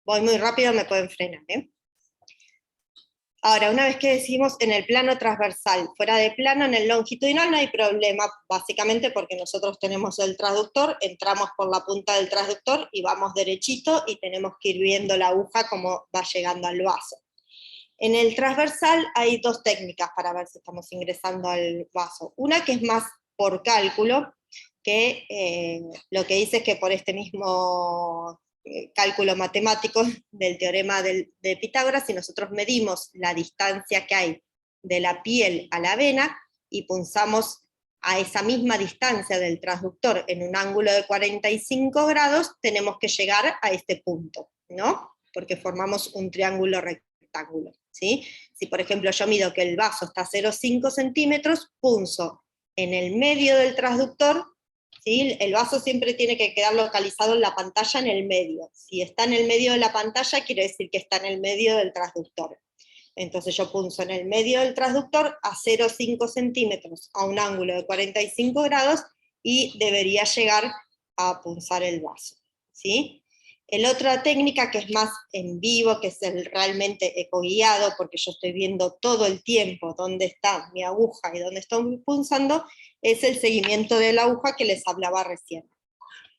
Voy muy rápido, me pueden frenar, ¿eh? Ahora, una vez que decimos en el plano transversal, fuera de plano, en el longitudinal no hay problema, básicamente porque nosotros tenemos el transductor, entramos por la punta del transductor y vamos derechito y tenemos que ir viendo la aguja como va llegando al vaso. En el transversal hay dos técnicas para ver si estamos ingresando al vaso. Una que es más por cálculo, que lo que dice es que por este mismo cálculo matemático del teorema de Pitágoras, si nosotros medimos la distancia que hay de la piel a la vena y punzamos a esa misma distancia del transductor en un ángulo de 45 grados, tenemos que llegar a este punto, ¿no? Porque formamos un triángulo rectángulo, ¿sí? Si por ejemplo yo mido que el vaso está a 0,5 centímetros, punzo en el medio del transductor, ¿sí? El vaso siempre tiene que quedar localizado en la pantalla en el medio. Si está en el medio de la pantalla, quiere decir que está en el medio del transductor. Entonces yo punzo en el medio del transductor a 0,5 centímetros, a un ángulo de 45 grados, y debería llegar a punzar el vaso, ¿sí? La otra técnica, que es más en vivo, que es el realmente ecoguiado, porque yo estoy viendo todo el tiempo dónde está mi aguja y dónde estoy punzando, es el seguimiento de la aguja que les hablaba recién,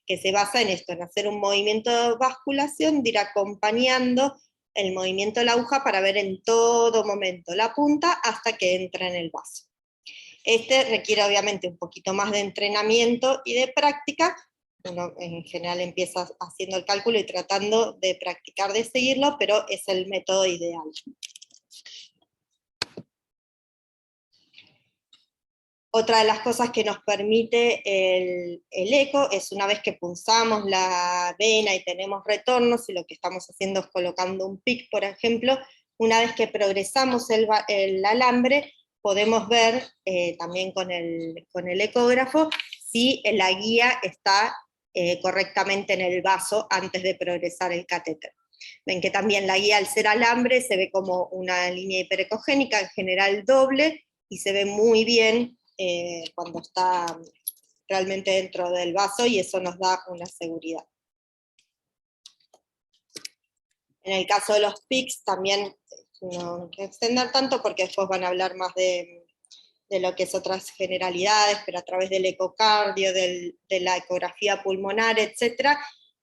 que se basa en esto, en hacer un movimiento de basculación, de ir acompañando el movimiento de la aguja para ver en todo momento la punta hasta que entra en el vaso. Este requiere obviamente un poquito más de entrenamiento y de práctica. Uno en general empieza haciendo el cálculo y tratando de practicar de seguirlo, pero es el método ideal. Otra de las cosas que nos permite el eco es una vez que punzamos la vena y tenemos retornos, y lo que estamos haciendo es colocando un pic, por ejemplo, una vez que progresamos el alambre, podemos ver también con el ecógrafo si la guía está correctamente en el vaso antes de progresar el catéter. Ven que también la guía, al ser alambre, se ve como una línea hiperecogénica, en general doble, y se ve muy bien cuando está realmente dentro del vaso, y eso nos da una seguridad. En el caso de los PICs también no hay que extender tanto porque después van a hablar más de lo que es otras generalidades, pero a través del ecocardio, de la ecografía pulmonar, etc.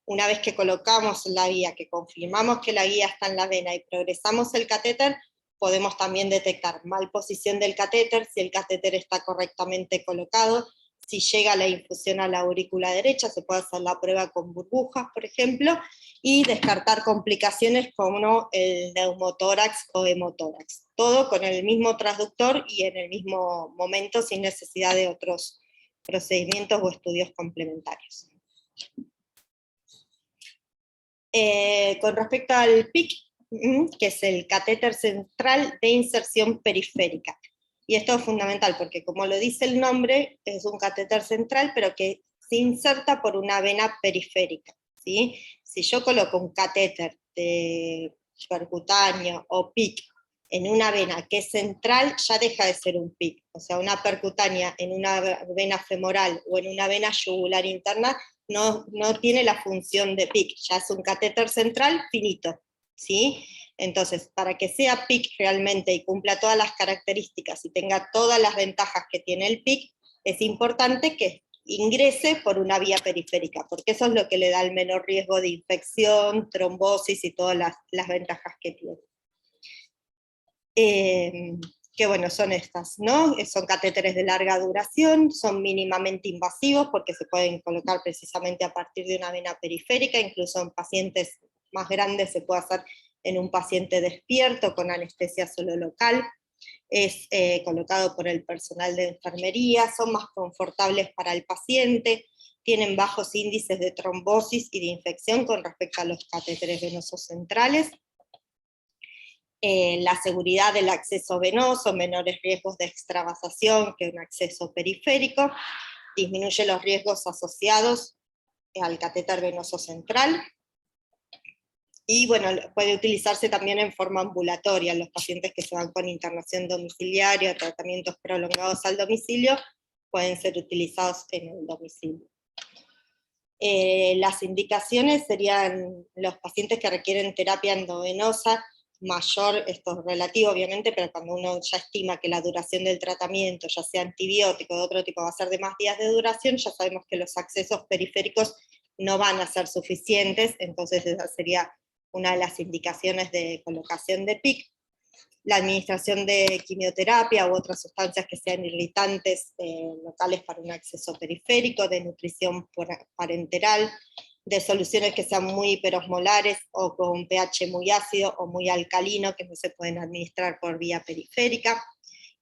Una vez que colocamos la guía, que confirmamos que la guía está en la vena y progresamos el catéter, podemos también detectar mal posición del catéter, si el catéter está correctamente colocado, si llega la infusión a la aurícula derecha, se puede hacer la prueba con burbujas, por ejemplo, y descartar complicaciones como el neumotórax o hemotórax. Todo con el mismo transductor y en el mismo momento, sin necesidad de otros procedimientos o estudios complementarios. Con respecto al PIC, que es el catéter central de inserción periférica. Y esto es fundamental porque, como lo dice el nombre, es un catéter central, pero que se inserta por una vena periférica, ¿sí? Si yo coloco un catéter de percutáneo o PIC en una vena que es central, ya deja de ser un PIC. O sea, una percutánea en una vena femoral o en una vena yugular interna no tiene la función de PIC, ya es un catéter central finito, ¿sí? Entonces, para que sea PIC realmente y cumpla todas las características y tenga todas las ventajas que tiene el PIC, es importante que ingrese por una vía periférica, porque eso es lo que le da el menor riesgo de infección, trombosis y todas las ventajas que tiene. Que bueno, son estas, ¿no? Son catéteres de larga duración, son mínimamente invasivos porque se pueden colocar precisamente a partir de una vena periférica, incluso en pacientes más grandes se puede hacer en un paciente despierto con anestesia solo local. Es colocado por el personal de enfermería, son más confortables para el paciente, tienen bajos índices de trombosis y de infección con respecto a los catéteres venosos centrales. La seguridad del acceso venoso, menores riesgos de extravasación que un acceso periférico, disminuye los riesgos asociados al catéter venoso central, y bueno, puede utilizarse también en forma ambulatoria. Los pacientes que se van con internación domiciliaria, tratamientos prolongados al domicilio, pueden ser utilizados en el domicilio. Las indicaciones serían los pacientes que requieren terapia endovenosa mayor, esto es relativo obviamente, pero cuando uno ya estima que la duración del tratamiento, ya sea antibiótico o de otro tipo, va a ser de más días de duración, ya sabemos que los accesos periféricos no van a ser suficientes, entonces esa sería una de las indicaciones de colocación de PIC. La administración de quimioterapia u otras sustancias que sean irritantes locales para un acceso periférico, de nutrición parenteral, de soluciones que sean muy hiperosmolares o con pH muy ácido o muy alcalino, que no se pueden administrar por vía periférica.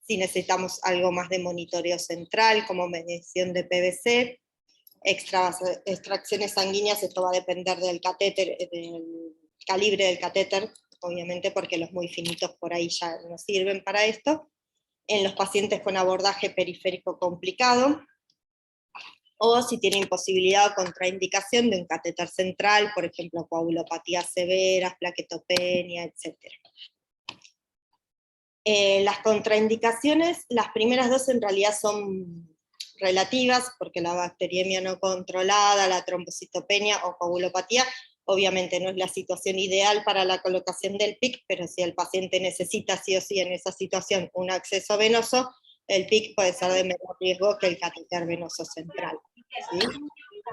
Si necesitamos algo más de monitoreo central, como medición de PVC, extracciones sanguíneas, esto va a depender del catéter, del calibre del catéter, obviamente porque los muy finitos por ahí ya no sirven para esto. En los pacientes con abordaje periférico complicado, o si tiene imposibilidad o contraindicación de un catéter central, por ejemplo, coagulopatías severas, plaquetopenia, etc. Las contraindicaciones, las primeras dos en realidad son relativas, porque la bacteriemia no controlada, la trombocitopenia o coagulopatía, obviamente no es la situación ideal para la colocación del PIC, pero si el paciente necesita sí o sí en esa situación un acceso venoso, el PIC puede ser de menor riesgo que el catéter venoso central, ¿sí?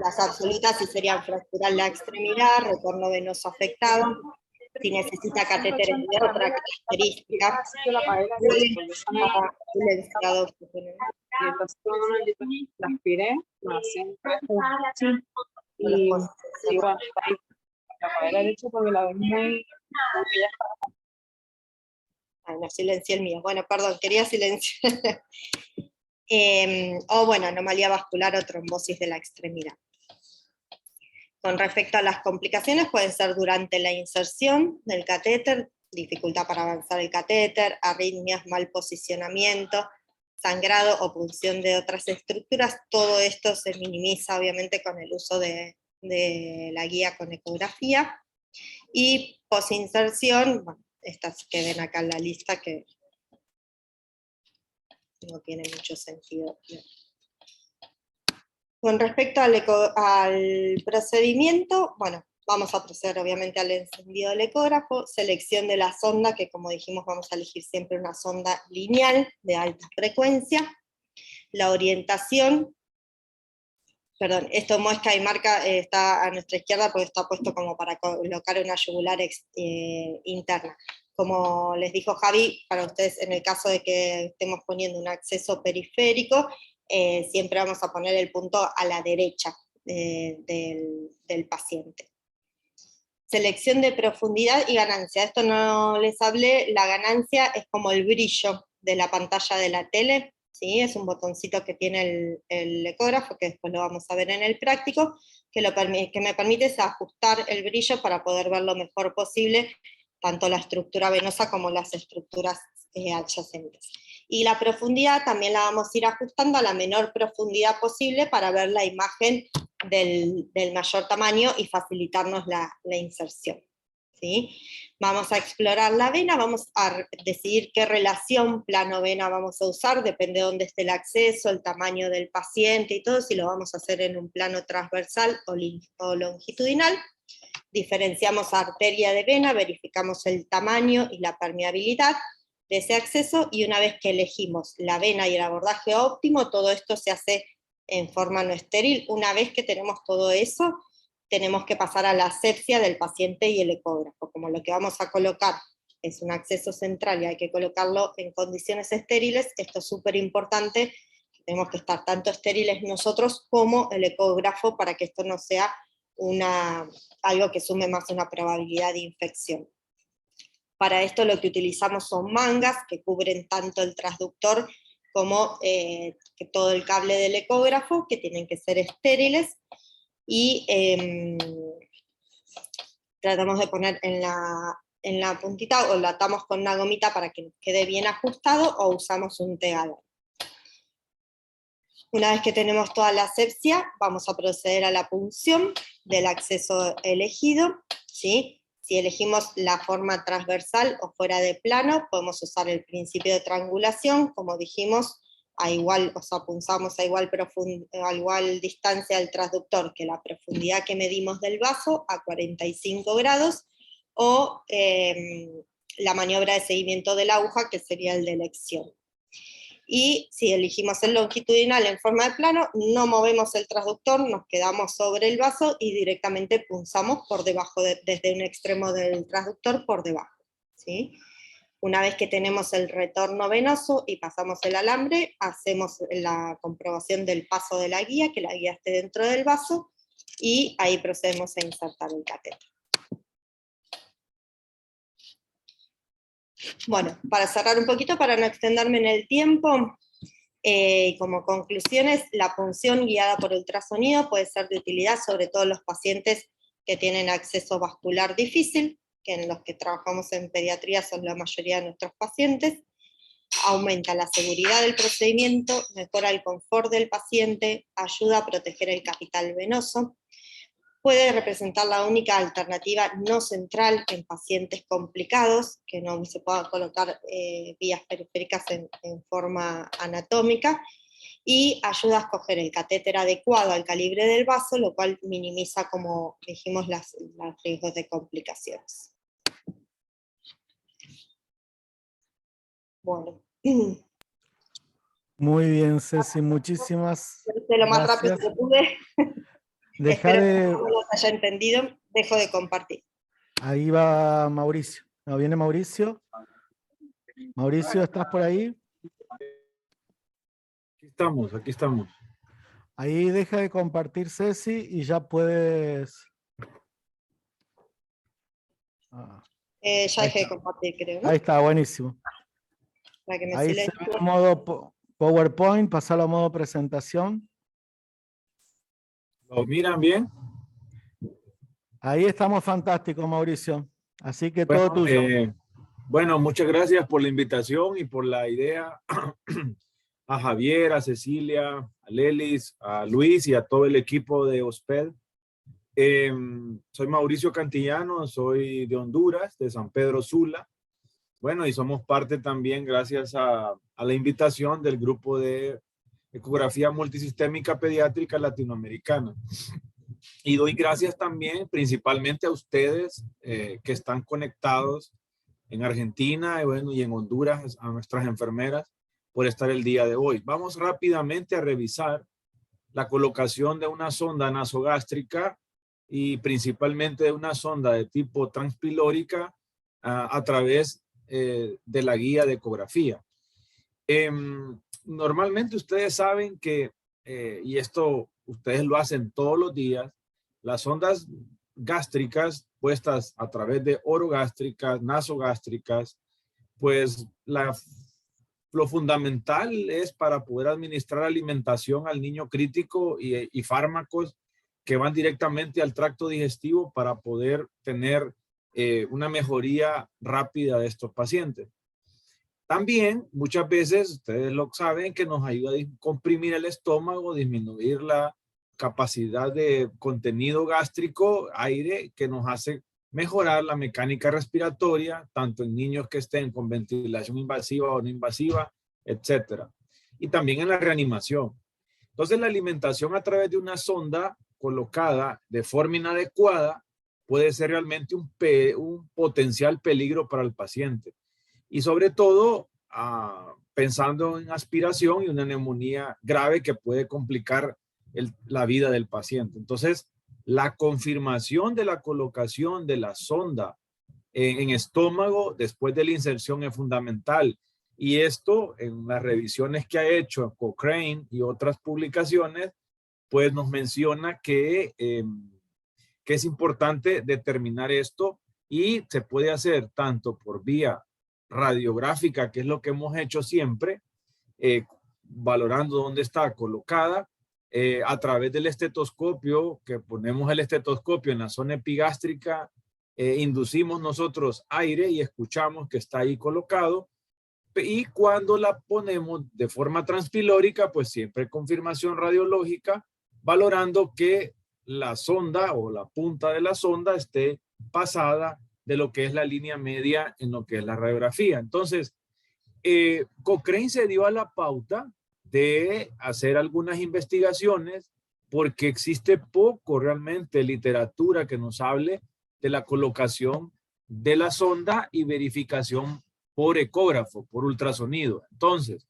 Las absolutas sí serían fracturar la extremidad, retorno venoso afectado, si necesita catéteres de otra característica, está silenciado. Y entonces la aspiré, lo senté y bueno, está ahí. La apagué derecha porque la ves muy... Ay, no silencié el mío. Bueno, perdón, quería silenciar. O bueno, anomalía vascular o trombosis de la extremidad. Con respecto a las complicaciones, pueden ser durante la inserción del catéter, dificultad para avanzar el catéter, arritmias, mal posicionamiento, sangrado o punción de otras estructuras. Todo esto se minimiza obviamente con el uso de la guía con ecografía. Y posinserción, bueno, estas que ven acá en la lista que no tiene mucho sentido. Con respecto al procedimiento, bueno, vamos a proceder obviamente al encendido del ecógrafo, selección de la sonda, que como dijimos vamos a elegir siempre una sonda lineal de alta frecuencia, la orientación, perdón, esto muesca y marca está a nuestra izquierda porque está puesto como para colocar una yugular interna. Como les dijo Javi, para ustedes en el caso de que estemos poniendo un acceso periférico, siempre vamos a poner el punto a la derecha del paciente. Selección de profundidad y ganancia. Esto no les hablé, la ganancia es como el brillo de la pantalla de la tele, ¿sí? Es un botoncito que tiene el ecógrafo, que después lo vamos a ver en el práctico, que me permite es ajustar el brillo para poder ver lo mejor posible, tanto la estructura venosa como las estructuras adyacentes. Y la profundidad también la vamos a ir ajustando a la menor profundidad posible para ver la imagen del mayor tamaño y facilitarnos la inserción. ¿Sí? Vamos a explorar la vena, vamos a decidir qué relación plano-vena vamos a usar, depende de dónde esté el acceso, el tamaño del paciente y todo, si lo vamos a hacer en un plano transversal o longitudinal. Diferenciamos arteria de vena, verificamos el tamaño y la permeabilidad de ese acceso, y una vez que elegimos la vena y el abordaje óptimo, todo esto se hace en forma no estéril. Una vez que tenemos todo eso, tenemos que pasar a la asepsia del paciente y el ecógrafo. Como lo que vamos a colocar es un acceso central y hay que colocarlo en condiciones estériles, esto es súper importante, tenemos que estar tanto estériles nosotros como el ecógrafo para que esto no sea algo que sume más una probabilidad de infección. Para esto lo que utilizamos son mangas que cubren tanto el transductor como que todo el cable del ecógrafo, que tienen que ser estériles, y tratamos de poner en la puntita, o lo atamos con una gomita para que nos quede bien ajustado, o usamos un tegador. Una vez que tenemos toda la asepsia, vamos a proceder a la punción del acceso elegido, ¿sí? Si elegimos la forma transversal o fuera de plano, podemos usar el principio de triangulación, como dijimos, punzamos a igual distancia del transductor que la profundidad que medimos del vaso, a 45 grados, o la maniobra de seguimiento de la aguja, que sería el de elección. Y si elegimos el longitudinal en forma de plano, no movemos el transductor, nos quedamos sobre el vaso y directamente punzamos por debajo, desde un extremo del transductor por debajo, ¿sí? Una vez que tenemos el retorno venoso y pasamos el alambre, hacemos la comprobación del paso de la guía, que la guía esté dentro del vaso, y ahí procedemos a insertar el catéter. Bueno, para cerrar un poquito, para no extenderme en el tiempo, como conclusiones, la punción guiada por ultrasonido puede ser de utilidad, sobre todo en los pacientes que tienen acceso vascular difícil, que en los que trabajamos en pediatría son la mayoría de nuestros pacientes. Aumenta la seguridad del procedimiento, mejora el confort del paciente, ayuda a proteger el capital venoso. Puede representar la única alternativa no central en pacientes complicados, que no se puedan colocar vías periféricas en forma anatómica, y ayuda a escoger el catéter adecuado al calibre del vaso, lo cual minimiza, como dijimos, los riesgos de complicaciones. Bueno. Muy bien, Ceci, muchísimas Lo más rápido que pude. Deja Espero de... que no los haya entendido. Dejo de compartir. Ahí va Mauricio. ¿No viene Mauricio? Mauricio, ¿estás por ahí? Aquí estamos, aquí estamos. Ahí deja de compartir, Ceci, y ya puedes... Ah, Ya ahí dejé de está. compartir, creo, ¿no? Ahí está, buenísimo. Para que me Ahí se silencie. ve en modo PowerPoint, pasarlo a modo presentación. ¿Lo miran bien? Ahí estamos fantásticos, Mauricio. Así que todo Bueno, tuyo. bueno, muchas gracias por la invitación y por la idea. A Javier, a Cecilia, a Lelis, a Luis y a todo el equipo de OSPED. Soy Mauricio Cantillano, soy de Honduras, de San Pedro Sula. Bueno, y somos parte también, gracias a la invitación del grupo de ecografía multisistémica pediátrica latinoamericana. Y doy gracias también principalmente a ustedes que están conectados en Argentina y, bueno, y en Honduras, a nuestras enfermeras por estar el día de hoy. Vamos rápidamente a revisar la colocación de una sonda nasogástrica y principalmente de una sonda de tipo transpilórica a través de la guía de ecografía. Normalmente ustedes saben que, y esto ustedes lo hacen todos los días, las sondas gástricas puestas a través de orogástricas, nasogástricas, pues lo fundamental es para poder administrar alimentación al niño crítico y fármacos que van directamente al tracto digestivo para poder tener una mejoría rápida de estos pacientes. También muchas veces, ustedes lo saben, que nos ayuda a comprimir el estómago, disminuir la capacidad de contenido gástrico, aire, que nos hace mejorar la mecánica respiratoria, tanto en niños que estén con ventilación invasiva o no invasiva, etcétera. Y también en la reanimación. Entonces, la alimentación a través de una sonda colocada de forma inadecuada puede ser realmente un potencial peligro para el paciente. Y sobre todo, pensando en aspiración y una neumonía grave que puede complicar la vida del paciente. Entonces, la confirmación de la colocación de la sonda en estómago después de la inserción es fundamental. Y esto, en las revisiones que ha hecho Cochrane y otras publicaciones, pues nos menciona que es importante determinar esto y se puede hacer tanto por vía radiográfica, que es lo que hemos hecho siempre, valorando dónde está colocada, a través del estetoscopio, que ponemos el estetoscopio en la zona epigástrica, inducimos nosotros aire y escuchamos que está ahí colocado, y cuando la ponemos de forma transpilórica, pues siempre confirmación radiológica, valorando que la sonda o la punta de la sonda esté pasada de lo que es la línea media en lo que es la radiografía. Entonces, Cochrane se dio a la pauta de hacer algunas investigaciones porque existe poco realmente literatura que nos hable de la colocación de la sonda y verificación por ecógrafo, por ultrasonido. Entonces,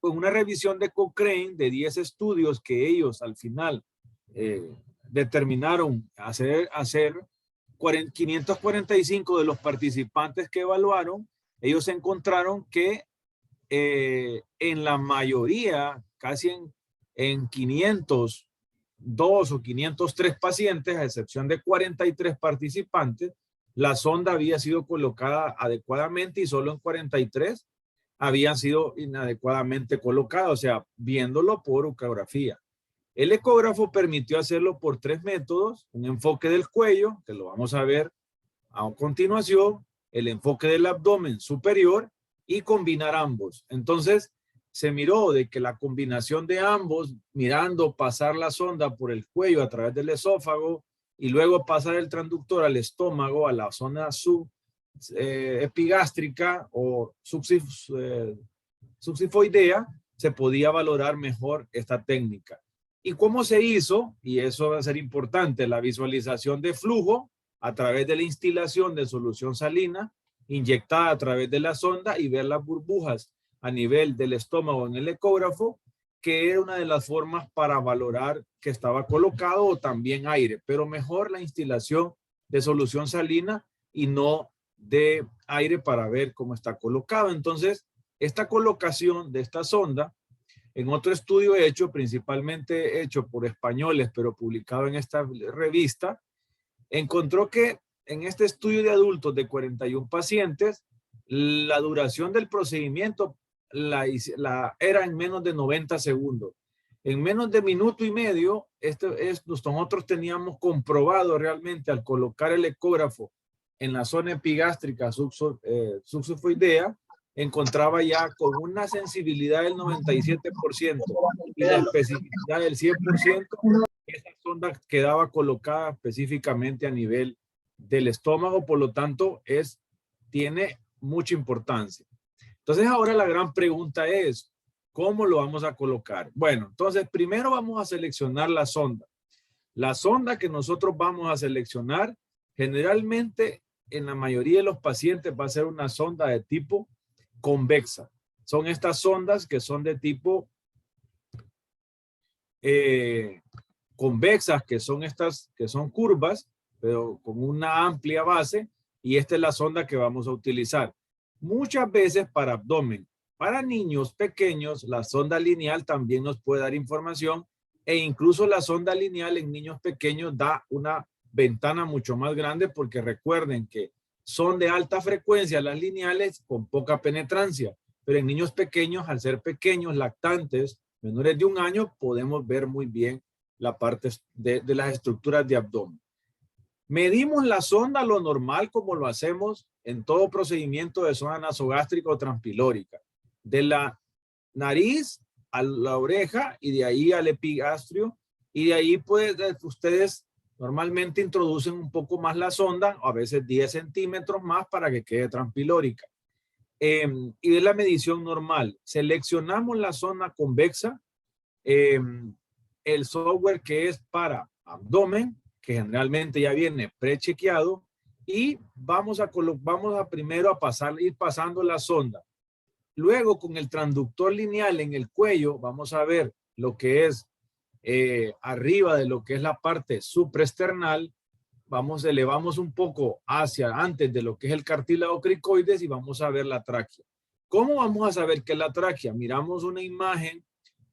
una revisión de Cochrane de 10 estudios que ellos al final determinaron hacer 545 de los participantes que evaluaron, ellos encontraron que en la mayoría, casi en 502 o 503 pacientes, a excepción de 43 participantes, la sonda había sido colocada adecuadamente y solo en 43 habían sido inadecuadamente colocadas, o sea, viéndolo por ecografía. El ecógrafo permitió hacerlo por 3 métodos, un enfoque del cuello, que lo vamos a ver a continuación, el enfoque del abdomen superior y combinar ambos. Entonces, se miró de que la combinación de ambos, mirando pasar la sonda por el cuello a través del esófago y luego pasar el transductor al estómago, a la zona epigástrica o subsifoidea, se podía valorar mejor esta técnica. ¿Y cómo se hizo? Y eso va a ser importante, la visualización de flujo a través de la instilación de solución salina inyectada a través de la sonda y ver las burbujas a nivel del estómago en el ecógrafo que era una de las formas para valorar que estaba colocado o también aire, pero mejor la instalación de solución salina y no de aire para ver cómo está colocado. Entonces, esta colocación de esta sonda, en otro estudio hecho, principalmente hecho por españoles, pero publicado en esta revista, encontró que en este estudio de adultos de 41 pacientes, la duración del procedimiento era en menos de 90 segundos. En menos de minuto y medio, nosotros teníamos comprobado realmente al colocar el ecógrafo en la zona epigástrica subsifoidea, encontraba ya con una sensibilidad del 97% y la especificidad del 100%, esa sonda quedaba colocada específicamente a nivel del estómago, por lo tanto tiene mucha importancia. Entonces ahora la gran pregunta es, ¿cómo lo vamos a colocar? Bueno, entonces primero vamos a seleccionar la sonda. La sonda que nosotros vamos a seleccionar, generalmente en la mayoría de los pacientes va a ser una sonda de tipo convexa. Son estas sondas que son de tipo convexas, que son estas que son curvas, pero con una amplia base, y esta es la sonda que vamos a utilizar. Muchas veces para abdomen. Para niños pequeños, la sonda lineal también nos puede dar información, e incluso la sonda lineal en niños pequeños da una ventana mucho más grande, porque recuerden que son de alta frecuencia las lineales con poca penetrancia, pero en niños pequeños, al ser pequeños, lactantes, menores de 1 año, podemos ver muy bien la parte de las estructuras de abdomen. Medimos la sonda lo normal, como lo hacemos en todo procedimiento de zona nasogástrica o transpilórica, de la nariz a la oreja y de ahí al epigastrio, y de ahí pues ustedes normalmente introducen un poco más la sonda, a veces 10 centímetros más para que quede transpilórica. Y de la medición normal, seleccionamos la zona convexa, el software que es para abdomen, que generalmente ya viene prechequeado, y vamos a primero ir pasando la sonda. Luego con el transductor lineal en el cuello vamos a ver lo que es arriba de lo que es la parte supraesternal. Elevamos un poco antes de lo que es el cartílago cricoides y vamos a ver la tráquea. ¿Cómo vamos a saber que es la tráquea? Miramos una imagen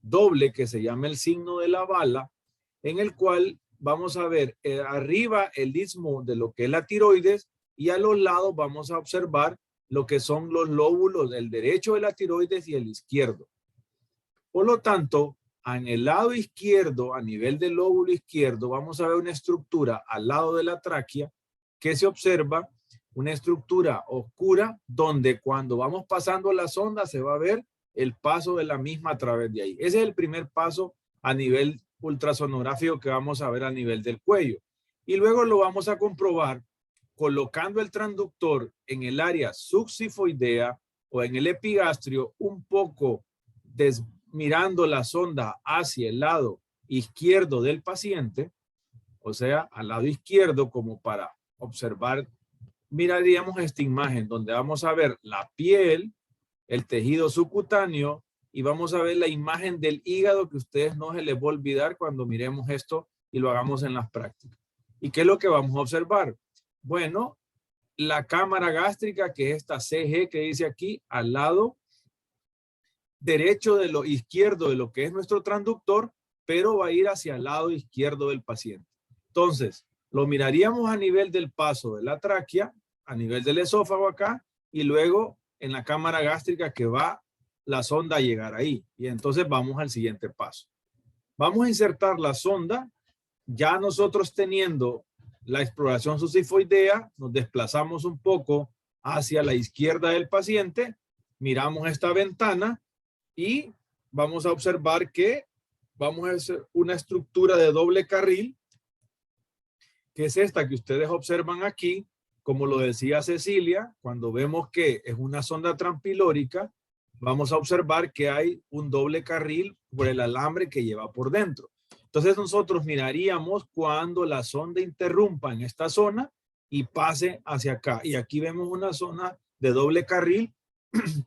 doble que se llama el signo de la bala, en el cual vamos a ver arriba el istmo de lo que es la tiroides, y a los lados vamos a observar lo que son los lóbulos del derecho de la tiroides y el izquierdo. Por lo tanto, en el lado izquierdo, a nivel del lóbulo izquierdo, vamos a ver una estructura al lado de la tráquea que se observa, una estructura oscura donde cuando vamos pasando la sonda se va a ver el paso de la misma a través de ahí. Ese es el primer paso a nivel ultrasonográfico que vamos a ver a nivel del cuello. Y luego lo vamos a comprobar colocando el transductor en el área subsifoidea o en el epigastrio, un poco mirando la sonda hacia el lado izquierdo del paciente, o sea, al lado izquierdo, como para observar. Miraríamos esta imagen donde vamos a ver la piel, el tejido subcutáneo, y vamos a ver la imagen del hígado, que a ustedes no se les va a olvidar cuando miremos esto y lo hagamos en las prácticas. ¿Y qué es lo que vamos a observar? Bueno, la cámara gástrica, que es esta CG que dice aquí, al lado derecho de lo izquierdo de lo que es nuestro transductor, pero va a ir hacia el lado izquierdo del paciente. Entonces, lo miraríamos a nivel del paso de la tráquea, a nivel del esófago acá, y luego en la cámara gástrica que va la sonda a llegar ahí. Y entonces vamos al siguiente paso. Vamos a insertar la sonda. Ya nosotros teniendo la exploración subsifoidea, nos desplazamos un poco hacia la izquierda del paciente, miramos esta ventana y vamos a observar que vamos a hacer una estructura de doble carril, que es esta que ustedes observan aquí. Como lo decía Cecilia, cuando vemos que es una sonda transpilórica, vamos a observar que hay un doble carril por el alambre que lleva por dentro. Entonces nosotros miraríamos cuando la sonda interrumpa en esta zona y pase hacia acá. Y aquí vemos una zona de doble carril,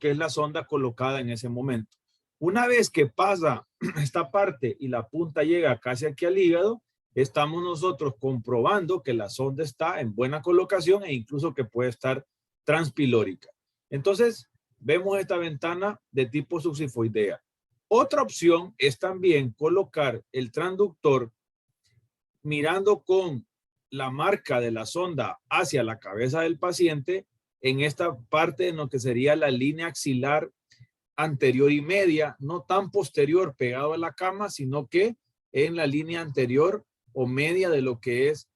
que es la sonda colocada en ese momento. Una vez que pasa esta parte y la punta llega casi aquí al hígado, estamos nosotros comprobando que la sonda está en buena colocación e incluso que puede estar transpilórica. Entonces, vemos esta ventana de tipo subsifoidea. Otra opción es también colocar el transductor mirando con la marca de la sonda hacia la cabeza del paciente en esta parte en lo que sería la línea axilar anterior y media, no tan posterior pegado a la cama, sino que en la línea anterior o media de lo que es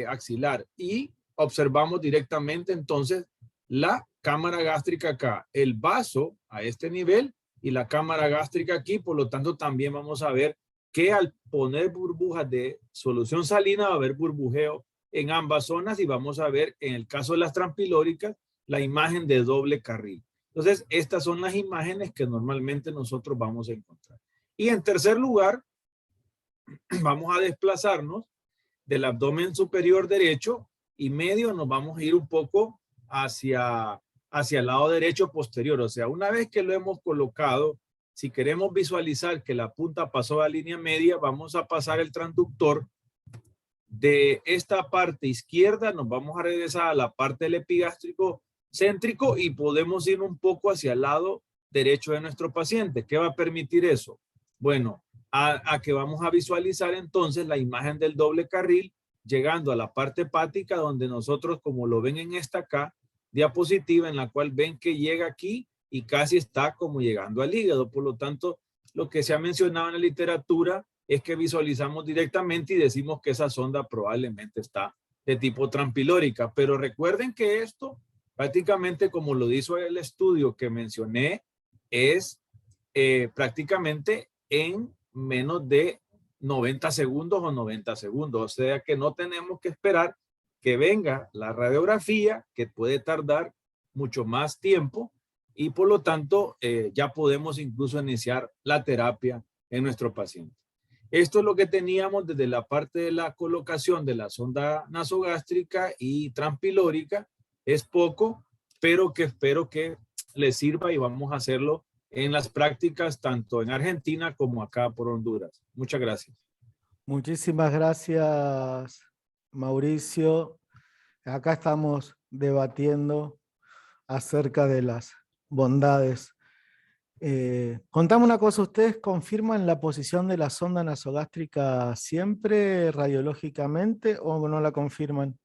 axilar. Y observamos directamente entonces la cámara gástrica acá, el vaso a este nivel y la cámara gástrica aquí. Por lo tanto, también vamos a ver que al poner burbujas de solución salina va a haber burbujeo en ambas zonas y vamos a ver en el caso de las transpilóricas la imagen de doble carril. Entonces, estas son las imágenes que normalmente nosotros vamos a encontrar. Y en tercer lugar, vamos a desplazarnos del abdomen superior derecho y medio, nos vamos a ir un poco hacia el lado derecho posterior. O sea, una vez que lo hemos colocado, si queremos visualizar que la punta pasó a la línea media, vamos a pasar el transductor de esta parte izquierda, nos vamos a regresar a la parte del epigástrico céntrico y podemos ir un poco hacia el lado derecho de nuestro paciente. ¿Qué va a permitir eso? Bueno, a que vamos a visualizar entonces la imagen del doble carril llegando a la parte hepática, donde nosotros, como lo ven en esta acá, diapositiva, en la cual ven que llega aquí y casi está como llegando al hígado. Por lo tanto, lo que se ha mencionado en la literatura es que visualizamos directamente y decimos que esa sonda probablemente está de tipo transpilórica. Pero recuerden que esto, prácticamente como lo hizo el estudio que mencioné, es prácticamente en menos de 90 segundos o 90 segundos. O sea que no tenemos que esperar que venga la radiografía, que puede tardar mucho más tiempo y por lo tanto ya podemos incluso iniciar la terapia en nuestro paciente. Esto es lo que teníamos desde la parte de la colocación de la sonda nasogástrica y transpilórica. Es poco, pero que espero que les sirva y vamos a hacerlo en las prácticas tanto en Argentina como acá por Honduras. Muchas gracias. Muchísimas gracias, Mauricio. Acá estamos debatiendo acerca de las bondades. Contame una cosa, ¿ustedes confirman la posición de la sonda nasogástrica siempre radiológicamente o no la confirman?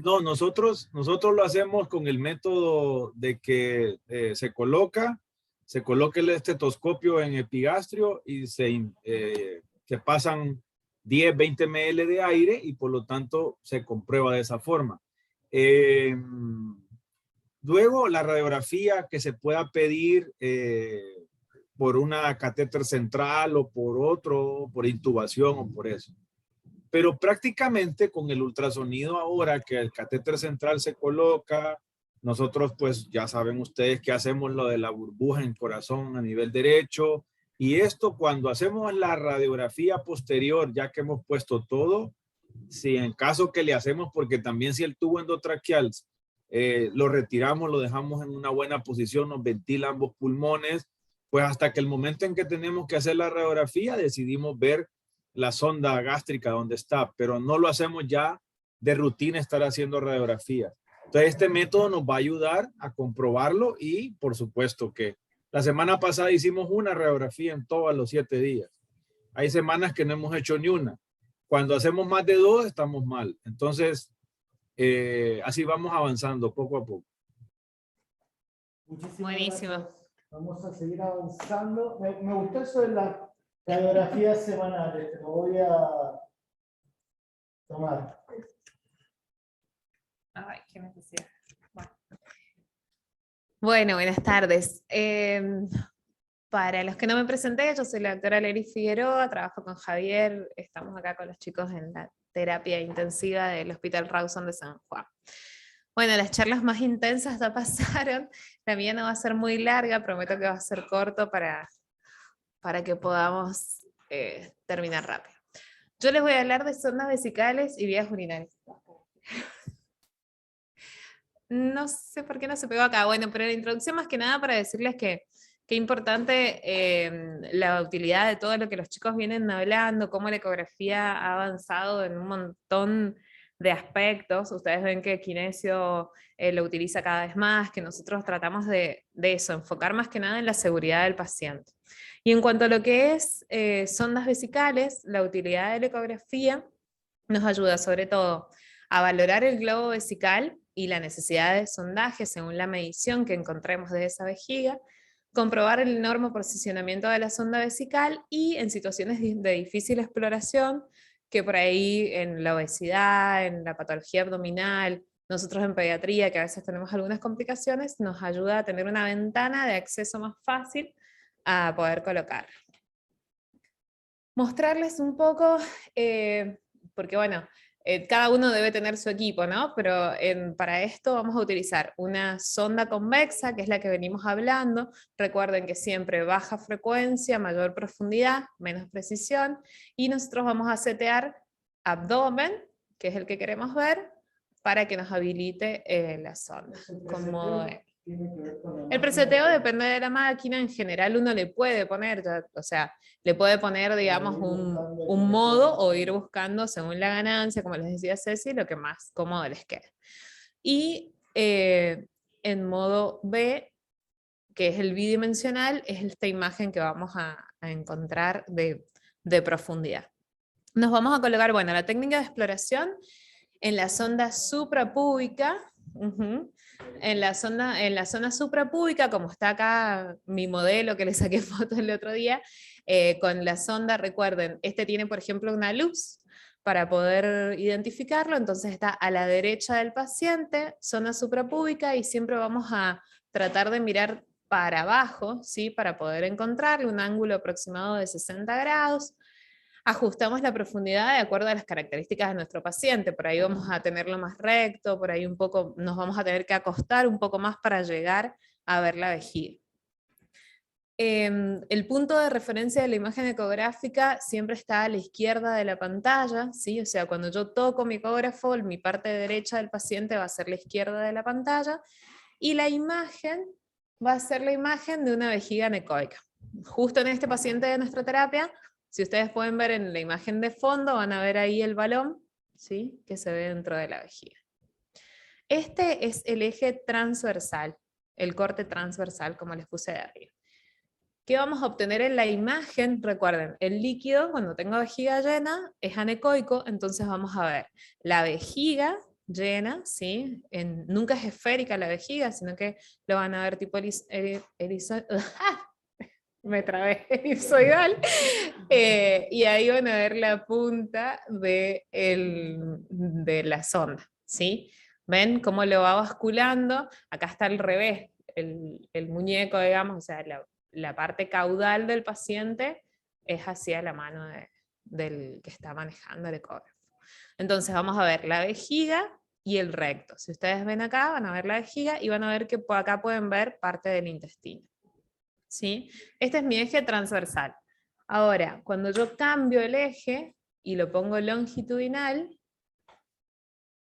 No, nosotros lo hacemos con el método de que se coloca el estetoscopio en epigastrio y se pasan 10, 20 ml de aire y por lo tanto se comprueba de esa forma. Luego la radiografía que se pueda pedir por una catéter central o por otro, por intubación o por eso. Pero prácticamente con el ultrasonido ahora que el catéter central se coloca, nosotros pues ya saben ustedes que hacemos lo de la burbuja en corazón a nivel derecho y esto cuando hacemos la radiografía posterior, ya que hemos puesto todo, si en caso que le hacemos, porque también si el tubo endotraqueal lo retiramos, lo dejamos en una buena posición, nos ventila ambos pulmones, pues hasta que el momento en que tenemos que hacer la radiografía decidimos ver la sonda gástrica donde está, pero no lo hacemos ya de rutina estar haciendo radiografía. Entonces este método nos va a ayudar a comprobarlo y por supuesto que la semana pasada hicimos una radiografía en todos los 7 días. Hay semanas que no hemos hecho ni una. Cuando hacemos más de 2 estamos mal. Entonces así vamos avanzando poco a poco. Buenísimo. Vamos a seguir avanzando. Me gustó eso de las radiografías semanales. Te lo voy a tomar. Ay, qué necesidad. Bueno, buenas tardes. Para los que no me presenté, yo soy la doctora Lery Figueroa, trabajo con Javier, estamos acá con los chicos en la terapia intensiva del Hospital Rawson de San Juan. Bueno, las charlas más intensas ya pasaron, la mía no va a ser muy larga, prometo que va a ser corto para que podamos terminar rápido. Yo les voy a hablar de sondas vesicales y vías urinarias. No sé por qué no se pegó acá, bueno, pero la introducción más que nada para decirles que Qué importante la utilidad de todo lo que los chicos vienen hablando, cómo la ecografía ha avanzado en un montón de aspectos. Ustedes ven que Kinesio lo utiliza cada vez más, que nosotros tratamos de eso, enfocar más que nada en la seguridad del paciente. Y en cuanto a lo que es sondas vesicales, la utilidad de la ecografía nos ayuda sobre todo a valorar el globo vesical y la necesidad de sondaje según la medición que encontremos de esa vejiga, comprobar el enorme posicionamiento de la sonda vesical y en situaciones de difícil exploración, que por ahí en la obesidad, en la patología abdominal, nosotros en pediatría, que a veces tenemos algunas complicaciones, nos ayuda a tener una ventana de acceso más fácil a poder colocar. Mostrarles un poco, porque bueno, cada uno debe tener su equipo, ¿no? Pero para esto vamos a utilizar una sonda convexa, que es la que venimos hablando. Recuerden que siempre baja frecuencia, mayor profundidad, menos precisión. Y nosotros vamos a setear abdomen, que es el que queremos ver, para que nos habilite la sonda. El preseteo depende de la máquina. En general uno le puede poner, o sea, le puede poner, digamos, un modo o ir buscando según la ganancia, como les decía Ceci, lo que más cómodo les quede. Y en modo B, que es el bidimensional, es esta imagen que vamos a encontrar de profundidad. Nos vamos a colocar, bueno, la técnica de exploración en la sonda suprapúbica. En la zona suprapúbica, como está acá mi modelo que le saqué foto el otro día, con la sonda, recuerden, este tiene por ejemplo una luz para poder identificarlo, entonces está a la derecha del paciente, zona suprapúbica, y siempre vamos a tratar de mirar para abajo, ¿sí? Para poder encontrarle un ángulo aproximado de 60 grados. Ajustamos la profundidad de acuerdo a las características de nuestro paciente, por ahí vamos a tenerlo más recto, por ahí un poco nos vamos a tener que acostar un poco más para llegar a ver la vejiga. El punto de referencia de la imagen ecográfica siempre está a la izquierda de la pantalla, ¿sí? O sea, cuando yo toco mi ecógrafo, mi parte derecha del paciente va a ser la izquierda de la pantalla, y la imagen va a ser la imagen de una vejiga anecoica. Justo en este paciente de nuestra terapia, si ustedes pueden ver en la imagen de fondo, van a ver ahí el balón, ¿sí? Que se ve dentro de la vejiga. Este es el eje transversal, el corte transversal, como les puse de arriba. ¿Qué vamos a obtener en la imagen? Recuerden, el líquido, cuando tengo vejiga llena, es anecoico, entonces vamos a ver la vejiga llena, ¿sí? Nunca es esférica la vejiga, sino que lo van a ver tipo me trabé, elipsoidal, y ahí van a ver la punta de la sonda, ¿sí? ¿Ven cómo lo va basculando? Acá está al revés, el muñeco, digamos, o sea, la parte caudal del paciente es hacia la mano del que está manejando el ecógrafo. Entonces vamos a ver la vejiga y el recto. Si ustedes ven acá, van a ver la vejiga y van a ver que por acá pueden ver parte del intestino. ¿Sí? Este es mi eje transversal. Ahora, cuando yo cambio el eje y lo pongo longitudinal,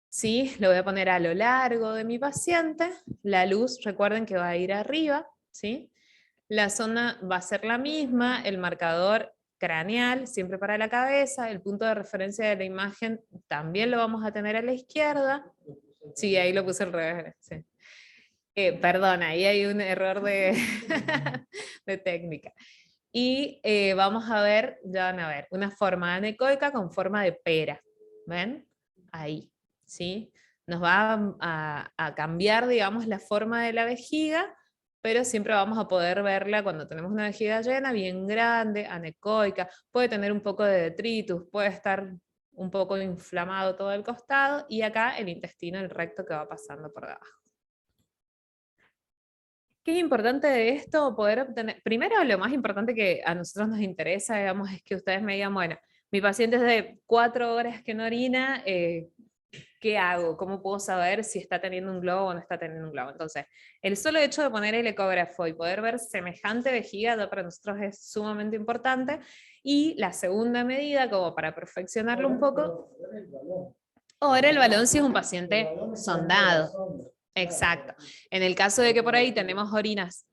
¿sí? Lo voy a poner a lo largo de mi paciente, la luz, recuerden que va a ir arriba, ¿sí? La zona va a ser la misma, el marcador craneal siempre para la cabeza, el punto de referencia de la imagen también lo vamos a tener a la izquierda. Sí, ahí lo puse al revés, sí. Perdón, ahí hay un error de, de técnica. Y vamos a ver, ya van a ver, una forma anecoica con forma de pera. ¿Ven? Ahí, ¿sí? Nos va a cambiar, digamos, la forma de la vejiga, pero siempre vamos a poder verla cuando tenemos una vejiga llena, bien grande, anecoica, puede tener un poco de detritus, puede estar un poco inflamado todo el costado, y acá el intestino, el recto que va pasando por debajo. ¿Qué es importante de esto? Poder obtener, primero lo más importante que a nosotros nos interesa, digamos, es que ustedes me digan, bueno, mi paciente es de 4 horas que no orina, ¿qué hago? ¿Cómo puedo saber si está teniendo un globo o no está teniendo un globo? Entonces, el solo hecho de poner el ecógrafo y poder ver semejante vejiga ya para nosotros es sumamente importante. Y la segunda medida, como para perfeccionarlo un poco, o ver el balón si es un paciente sondado. Exacto. En el caso de que por ahí tenemos orinas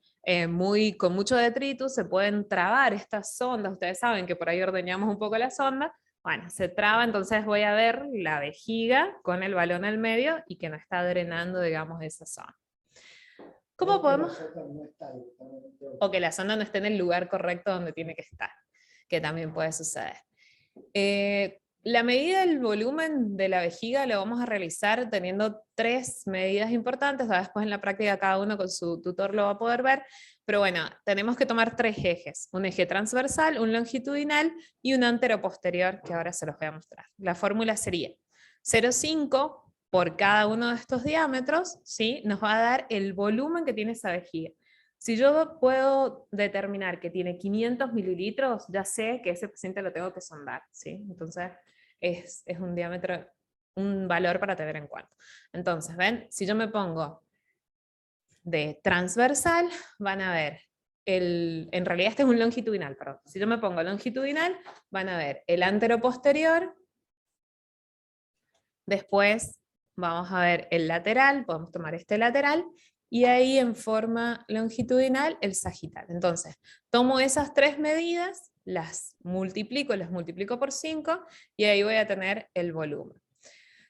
con mucho detritus, se pueden trabar estas sondas. Ustedes saben que por ahí ordeñamos un poco la sonda. Bueno, se traba, entonces voy a ver la vejiga con el balón al medio y que no está drenando, digamos, esa zona. ¿Cómo podemos? O que la sonda no esté en el lugar correcto donde tiene que estar, que también puede suceder. La medida del volumen de la vejiga lo vamos a realizar teniendo 3 medidas importantes. Después en la práctica cada uno con su tutor lo va a poder ver. Pero bueno, tenemos que tomar 3 ejes. Un eje transversal, un longitudinal y un anteroposterior, que ahora se los voy a mostrar. La fórmula sería 0,5 por cada uno de estos diámetros, ¿sí? Nos va a dar el volumen que tiene esa vejiga. Si yo puedo determinar que tiene 500 mililitros, ya sé que ese paciente lo tengo que sondar, ¿sí? Entonces es un diámetro, un valor para tener en cuenta. Entonces, ¿ven? Si yo me pongo de transversal, van a ver, en realidad este es un longitudinal, perdón. Si yo me pongo longitudinal, van a ver el anteroposterior, después vamos a ver el lateral, podemos tomar este lateral, y ahí en forma longitudinal el sagital. Entonces, tomo esas 3 medidas, las multiplico por 5, y ahí voy a tener el volumen.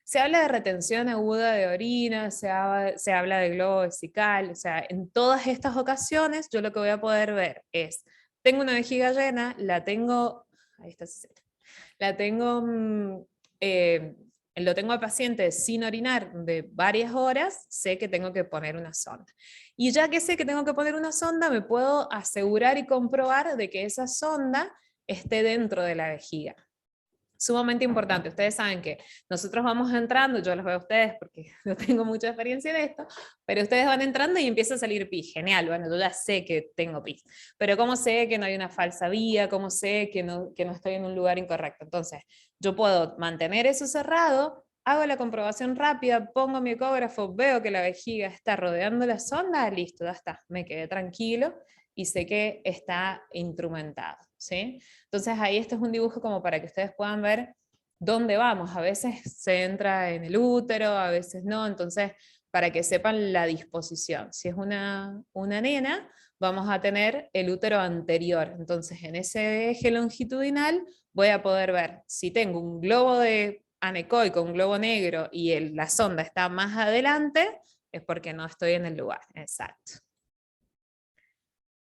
Se habla de retención aguda de orina, se habla de globo vesical, o sea, en todas estas ocasiones yo lo que voy a poder ver es, tengo una vejiga llena, la tengo, ahí está, la tengo, lo tengo al paciente sin orinar de varias horas, sé que tengo que poner una sonda. Y ya que sé que tengo que poner una sonda, me puedo asegurar y comprobar de que esa sonda esté dentro de la vejiga. Sumamente importante. Ustedes saben que nosotros vamos entrando, yo los veo a ustedes porque no tengo mucha experiencia en esto, pero ustedes van entrando y empieza a salir pis. Genial, bueno, yo ya sé que tengo pis. Pero ¿cómo sé que no hay una falsa vía? ¿Cómo sé que no estoy en un lugar incorrecto? Entonces, yo puedo mantener eso cerrado, hago la comprobación rápida, pongo mi ecógrafo, veo que la vejiga está rodeando la sonda, listo, ya está, me quedé tranquilo y sé que está instrumentado, ¿sí? Entonces ahí este es un dibujo como para que ustedes puedan ver dónde vamos. A veces se entra en el útero, a veces no, entonces para que sepan la disposición. Si es una nena, vamos a tener el útero anterior. Entonces en ese eje longitudinal voy a poder ver si tengo un globo de anecoico, un globo negro, y la sonda está más adelante, es porque no estoy en el lugar. Exacto.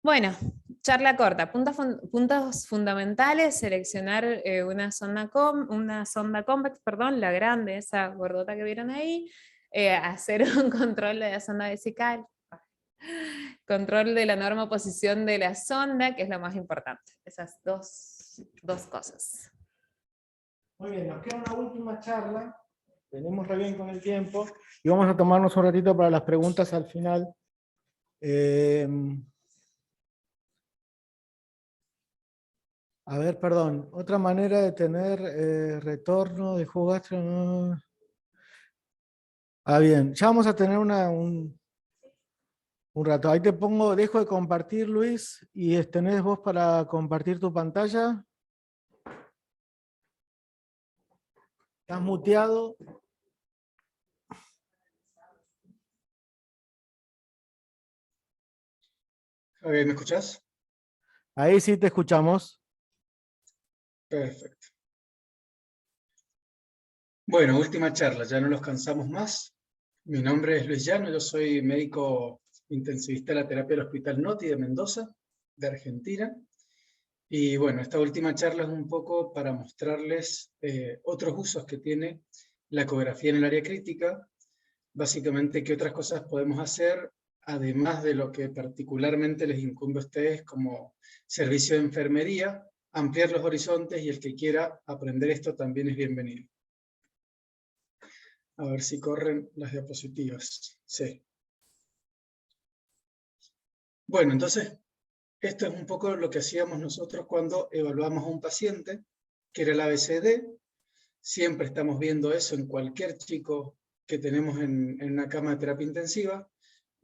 Bueno, charla corta, puntos fundamentales, seleccionar una sonda convex, perdón, la grande, esa gordota que vieron ahí, hacer un control de la sonda vesical, control de la norma posición de la sonda, que es lo más importante, esas dos cosas. Muy bien, nos queda una última charla, venimos re bien con el tiempo, y vamos a tomarnos un ratito para las preguntas al final. A ver, perdón, otra manera de tener retorno de jugo gástrico. No. Bien, ya vamos a tener un rato. Ahí te pongo, dejo de compartir, Luis, y tenés vos para compartir tu pantalla. Estás muteado. ¿Me escuchás? Ahí sí te escuchamos. Perfecto. Bueno, última charla, ya no los cansamos más. Mi nombre es Luis Llano, yo soy médico intensivista de la terapia del Hospital Noti de Mendoza, de Argentina. Y bueno, esta última charla es un poco para mostrarles otros usos que tiene la ecografía en el área crítica. Básicamente, qué otras cosas podemos hacer, además de lo que particularmente les incumbe a ustedes como servicio de enfermería, ampliar los horizontes, y el que quiera aprender esto también es bienvenido. A ver si corren las diapositivas. Sí. Bueno, entonces, esto es un poco lo que hacíamos nosotros cuando evaluamos a un paciente, que era el ABCD. Siempre estamos viendo eso en cualquier chico que tenemos en una cama de terapia intensiva.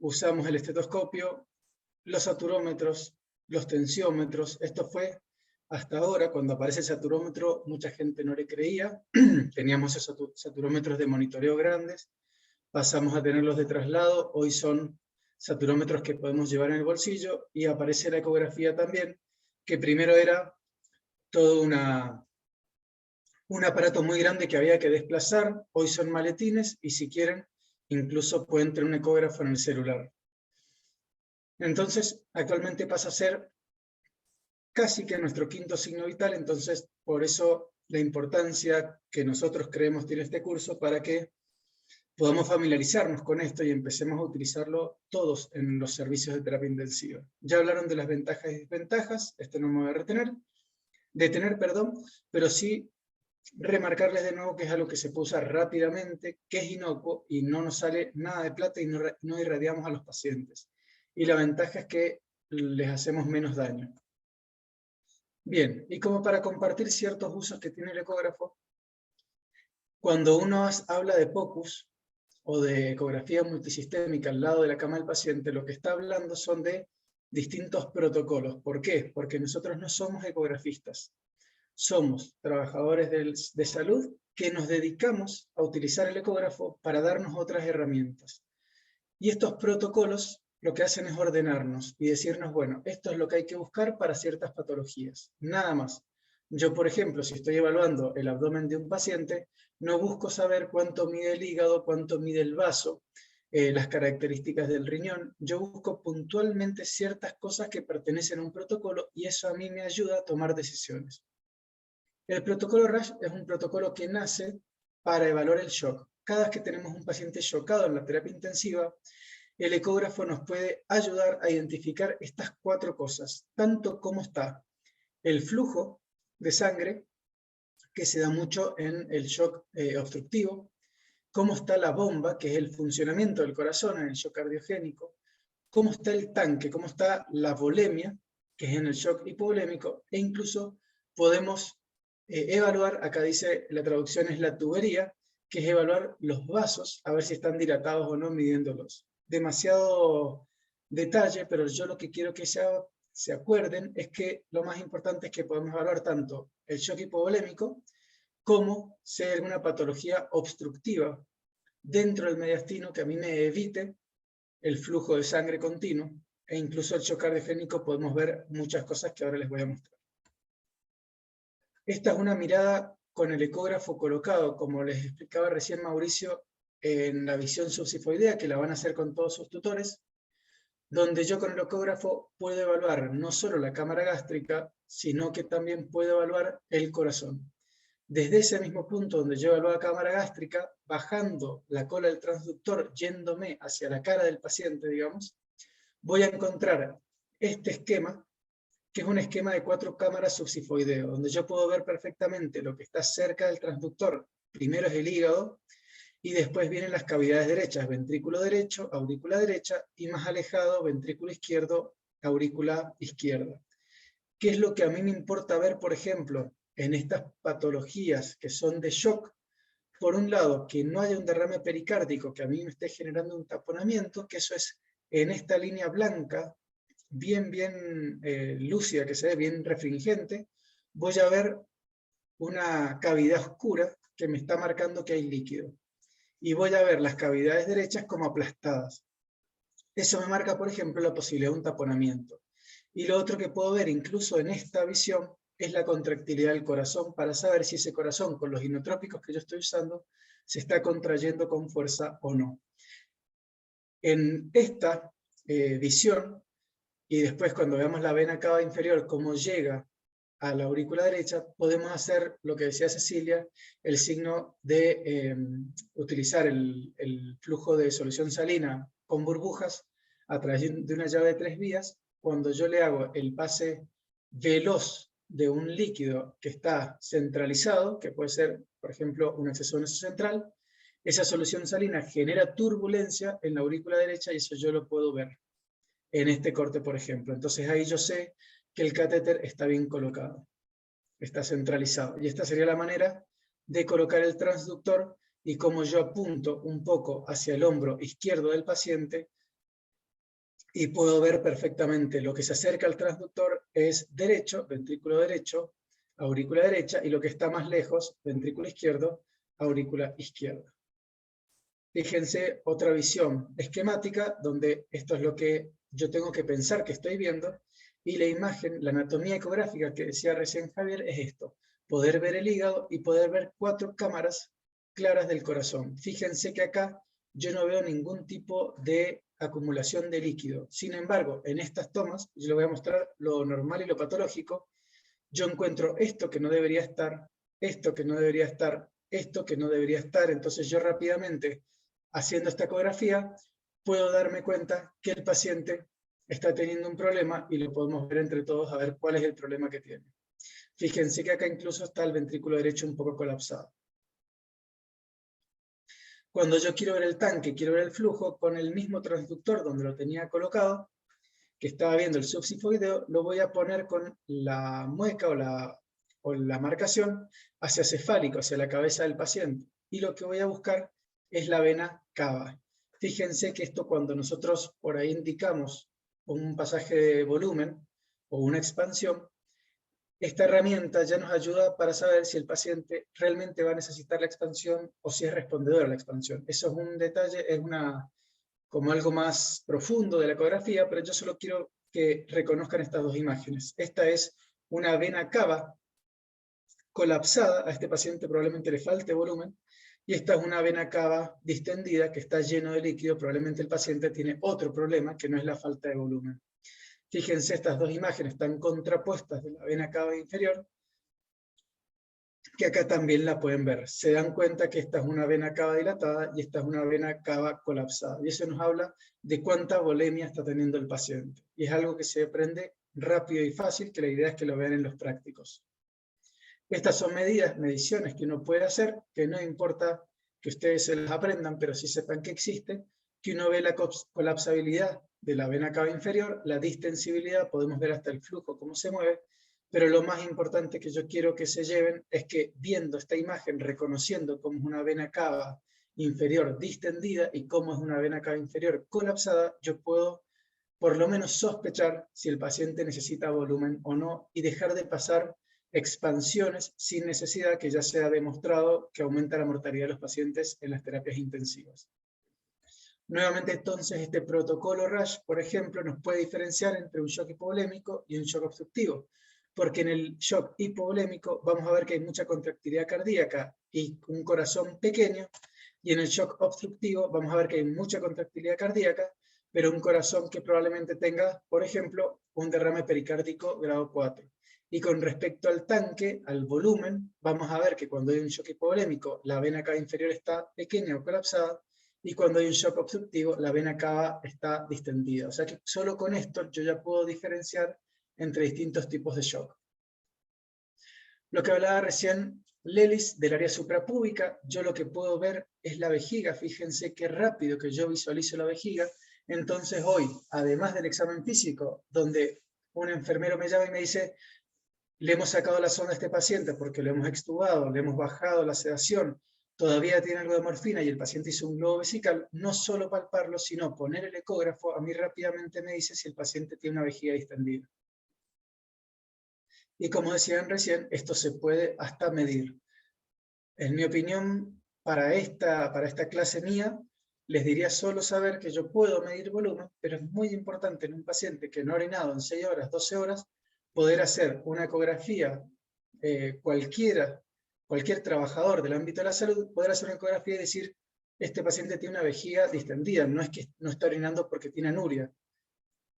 Usamos el estetoscopio, los saturómetros, los tensiómetros. Esto fue hasta ahora, cuando aparece el saturómetro, mucha gente no le creía. Teníamos esos saturómetros de monitoreo grandes, pasamos a tenerlos de traslado, hoy son saturómetros que podemos llevar en el bolsillo, y aparece la ecografía también, que primero era todo un aparato muy grande que había que desplazar, hoy son maletines, y si quieren, incluso pueden tener un ecógrafo en el celular. Entonces, actualmente pasa a ser casi que nuestro quinto signo vital, entonces por eso la importancia que nosotros creemos tiene este curso, para que podamos familiarizarnos con esto y empecemos a utilizarlo todos en los servicios de terapia intensiva. Ya hablaron de las ventajas y desventajas, esto no me voy a detener, pero sí remarcarles de nuevo que es algo que se puede usar rápidamente, que es inocuo y no nos sale nada de plata y no irradiamos a los pacientes. Y la ventaja es que les hacemos menos daño. Bien, y como para compartir ciertos usos que tiene el ecógrafo, cuando uno habla de POCUS o de ecografía multisistémica al lado de la cama del paciente, lo que está hablando son de distintos protocolos. ¿Por qué? Porque nosotros no somos ecografistas. Somos trabajadores de salud que nos dedicamos a utilizar el ecógrafo para darnos otras herramientas. Y estos protocolos lo que hacen es ordenarnos y decirnos, bueno, esto es lo que hay que buscar para ciertas patologías, nada más. Yo, por ejemplo, si estoy evaluando el abdomen de un paciente, no busco saber cuánto mide el hígado, cuánto mide el vaso, las características del riñón. Yo busco puntualmente ciertas cosas que pertenecen a un protocolo, y eso a mí me ayuda a tomar decisiones. El protocolo RASH es un protocolo que nace para evaluar el shock. Cada vez que tenemos un paciente chocado en la terapia intensiva, el ecógrafo nos puede ayudar a identificar estas 4 cosas, tanto como está el flujo de sangre, que se da mucho en el shock obstructivo, cómo está la bomba, que es el funcionamiento del corazón en el shock cardiogénico, cómo está el tanque, cómo está la volemia, que es en el shock hipovolémico, e incluso podemos evaluar, acá dice, la traducción es la tubería, que es evaluar los vasos, a ver si están dilatados o no, midiéndolos. Demasiado detalle, pero yo lo que quiero que se acuerden es que lo más importante es que podemos evaluar tanto el shock hipovolémico como si hay alguna patología obstructiva dentro del mediastino que a mí me evite el flujo de sangre continuo, e incluso el shock cardiogénico podemos ver muchas cosas que ahora les voy a mostrar. Esta es una mirada con el ecógrafo colocado, como les explicaba recién Mauricio, en la visión subsifoidea, que la van a hacer con todos sus tutores, donde yo con el ecógrafo puedo evaluar no solo la cámara gástrica, sino que también puedo evaluar el corazón. Desde ese mismo punto donde yo evalúo la cámara gástrica, bajando la cola del transductor, yéndome hacia la cara del paciente, digamos, voy a encontrar este esquema, que es un esquema de 4 cámaras subsifoideo, donde yo puedo ver perfectamente lo que está cerca del transductor. Primero es el hígado, y después vienen las cavidades derechas, ventrículo derecho, aurícula derecha, y más alejado, ventrículo izquierdo, aurícula izquierda. ¿Qué es lo que a mí me importa ver, por ejemplo, en estas patologías que son de shock? Por un lado, que no haya un derrame pericárdico que a mí me esté generando un taponamiento, que eso es en esta línea blanca, bien lúcida, que se ve bien refringente, voy a ver una cavidad oscura que me está marcando que hay líquido. Y voy a ver las cavidades derechas como aplastadas. Eso me marca, por ejemplo, la posibilidad de un taponamiento. Y lo otro que puedo ver, incluso en esta visión, es la contractilidad del corazón, para saber si ese corazón, con los inotrópicos que yo estoy usando, se está contrayendo con fuerza o no. En esta visión, y después cuando veamos la vena cava inferior, cómo llega a la aurícula derecha, podemos hacer lo que decía Cecilia, el signo de utilizar el flujo de solución salina con burbujas a través de una llave de 3 vías. Cuando yo le hago el pase veloz de un líquido que está centralizado, que puede ser, por ejemplo, un acceso venoso central, esa solución salina genera turbulencia en la aurícula derecha, y eso yo lo puedo ver en este corte, por ejemplo. Entonces ahí yo sé que el catéter está bien colocado, está centralizado. Y esta sería la manera de colocar el transductor, y como yo apunto un poco hacia el hombro izquierdo del paciente, y puedo ver perfectamente lo que se acerca al transductor es derecho, ventrículo derecho, aurícula derecha, y lo que está más lejos, ventrículo izquierdo, aurícula izquierda. Fíjense otra visión esquemática, donde esto es lo que yo tengo que pensar que estoy viendo, y la imagen, la anatomía ecográfica que decía recién Javier, es esto, poder ver el hígado y poder ver 4 cámaras claras del corazón. Fíjense que acá yo no veo ningún tipo de acumulación de líquido. Sin embargo, en estas tomas, yo les voy a mostrar lo normal y lo patológico, yo encuentro esto que no debería estar, esto que no debería estar, esto que no debería estar. Entonces yo rápidamente, haciendo esta ecografía, puedo darme cuenta que el paciente está teniendo un problema y lo podemos ver entre todos a ver cuál es el problema que tiene. Fíjense que acá incluso está el ventrículo derecho un poco colapsado. Cuando yo quiero ver el tanque, quiero ver el flujo, con el mismo transductor donde lo tenía colocado, que estaba viendo el subsifoideo, lo voy a poner con la mueca o la marcación hacia cefálico, hacia la cabeza del paciente. Y lo que voy a buscar es la vena cava. Fíjense que esto, cuando nosotros por ahí indicamos un pasaje de volumen o una expansión, esta herramienta ya nos ayuda para saber si el paciente realmente va a necesitar la expansión o si es respondedor a la expansión. Eso es un detalle, es como algo más profundo de la ecografía, pero yo solo quiero que reconozcan estas dos imágenes. Esta es una vena cava colapsada, a este paciente probablemente le falte volumen, y esta es una vena cava distendida que está lleno de líquido, probablemente el paciente tiene otro problema que no es la falta de volumen. Fíjense, estas dos imágenes están contrapuestas de la vena cava inferior, que acá también la pueden ver. Se dan cuenta que esta es una vena cava dilatada y esta es una vena cava colapsada. Y eso nos habla de cuánta volemia está teniendo el paciente. Y es algo que se aprende rápido y fácil, que la idea es que lo vean en los prácticos. Estas son mediciones que uno puede hacer, que no importa que ustedes se las aprendan, pero sí sepan que existe, que uno ve la colapsabilidad de la vena cava inferior, la distensibilidad, podemos ver hasta el flujo, cómo se mueve, pero lo más importante que yo quiero que se lleven es que viendo esta imagen, reconociendo cómo es una vena cava inferior distendida y cómo es una vena cava inferior colapsada, yo puedo por lo menos sospechar si el paciente necesita volumen o no y dejar de pasar expansiones sin necesidad, que ya se ha demostrado que aumenta la mortalidad de los pacientes en las terapias intensivas. Nuevamente, entonces, este protocolo RASH, por ejemplo, nos puede diferenciar entre un shock hipovolémico y un shock obstructivo, porque en el shock hipovolémico vamos a ver que hay mucha contractilidad cardíaca y un corazón pequeño, y en el shock obstructivo vamos a ver que hay mucha contractilidad cardíaca, pero un corazón que probablemente tenga, por ejemplo, un derrame pericárdico grado 4. Y con respecto al tanque, al volumen, vamos a ver que cuando hay un shock hipovolémico, la vena cava inferior está pequeña o colapsada, y cuando hay un shock obstructivo, la vena cava está distendida. O sea que solo con esto yo ya puedo diferenciar entre distintos tipos de shock. Lo que hablaba recién Lelis del área suprapúbica, yo lo que puedo ver es la vejiga. Fíjense qué rápido que yo visualizo la vejiga. Entonces hoy, además del examen físico, donde un enfermero me llama y me dice, le hemos sacado la sonda a este paciente porque lo hemos extubado, le hemos bajado la sedación, todavía tiene algo de morfina y el paciente hizo un globo vesical, no solo palparlo, sino poner el ecógrafo, a mí rápidamente me dice si el paciente tiene una vejiga distendida. Y como decían recién, esto se puede hasta medir. En mi opinión, para esta clase mía, les diría solo saber que yo puedo medir volumen, pero es muy importante en un paciente que no ha orinado en 6 horas, 12 horas, poder hacer una ecografía, cualquier trabajador del ámbito de la salud, poder hacer una ecografía y decir, este paciente tiene una vejiga distendida, no es que no está orinando porque tiene anuria.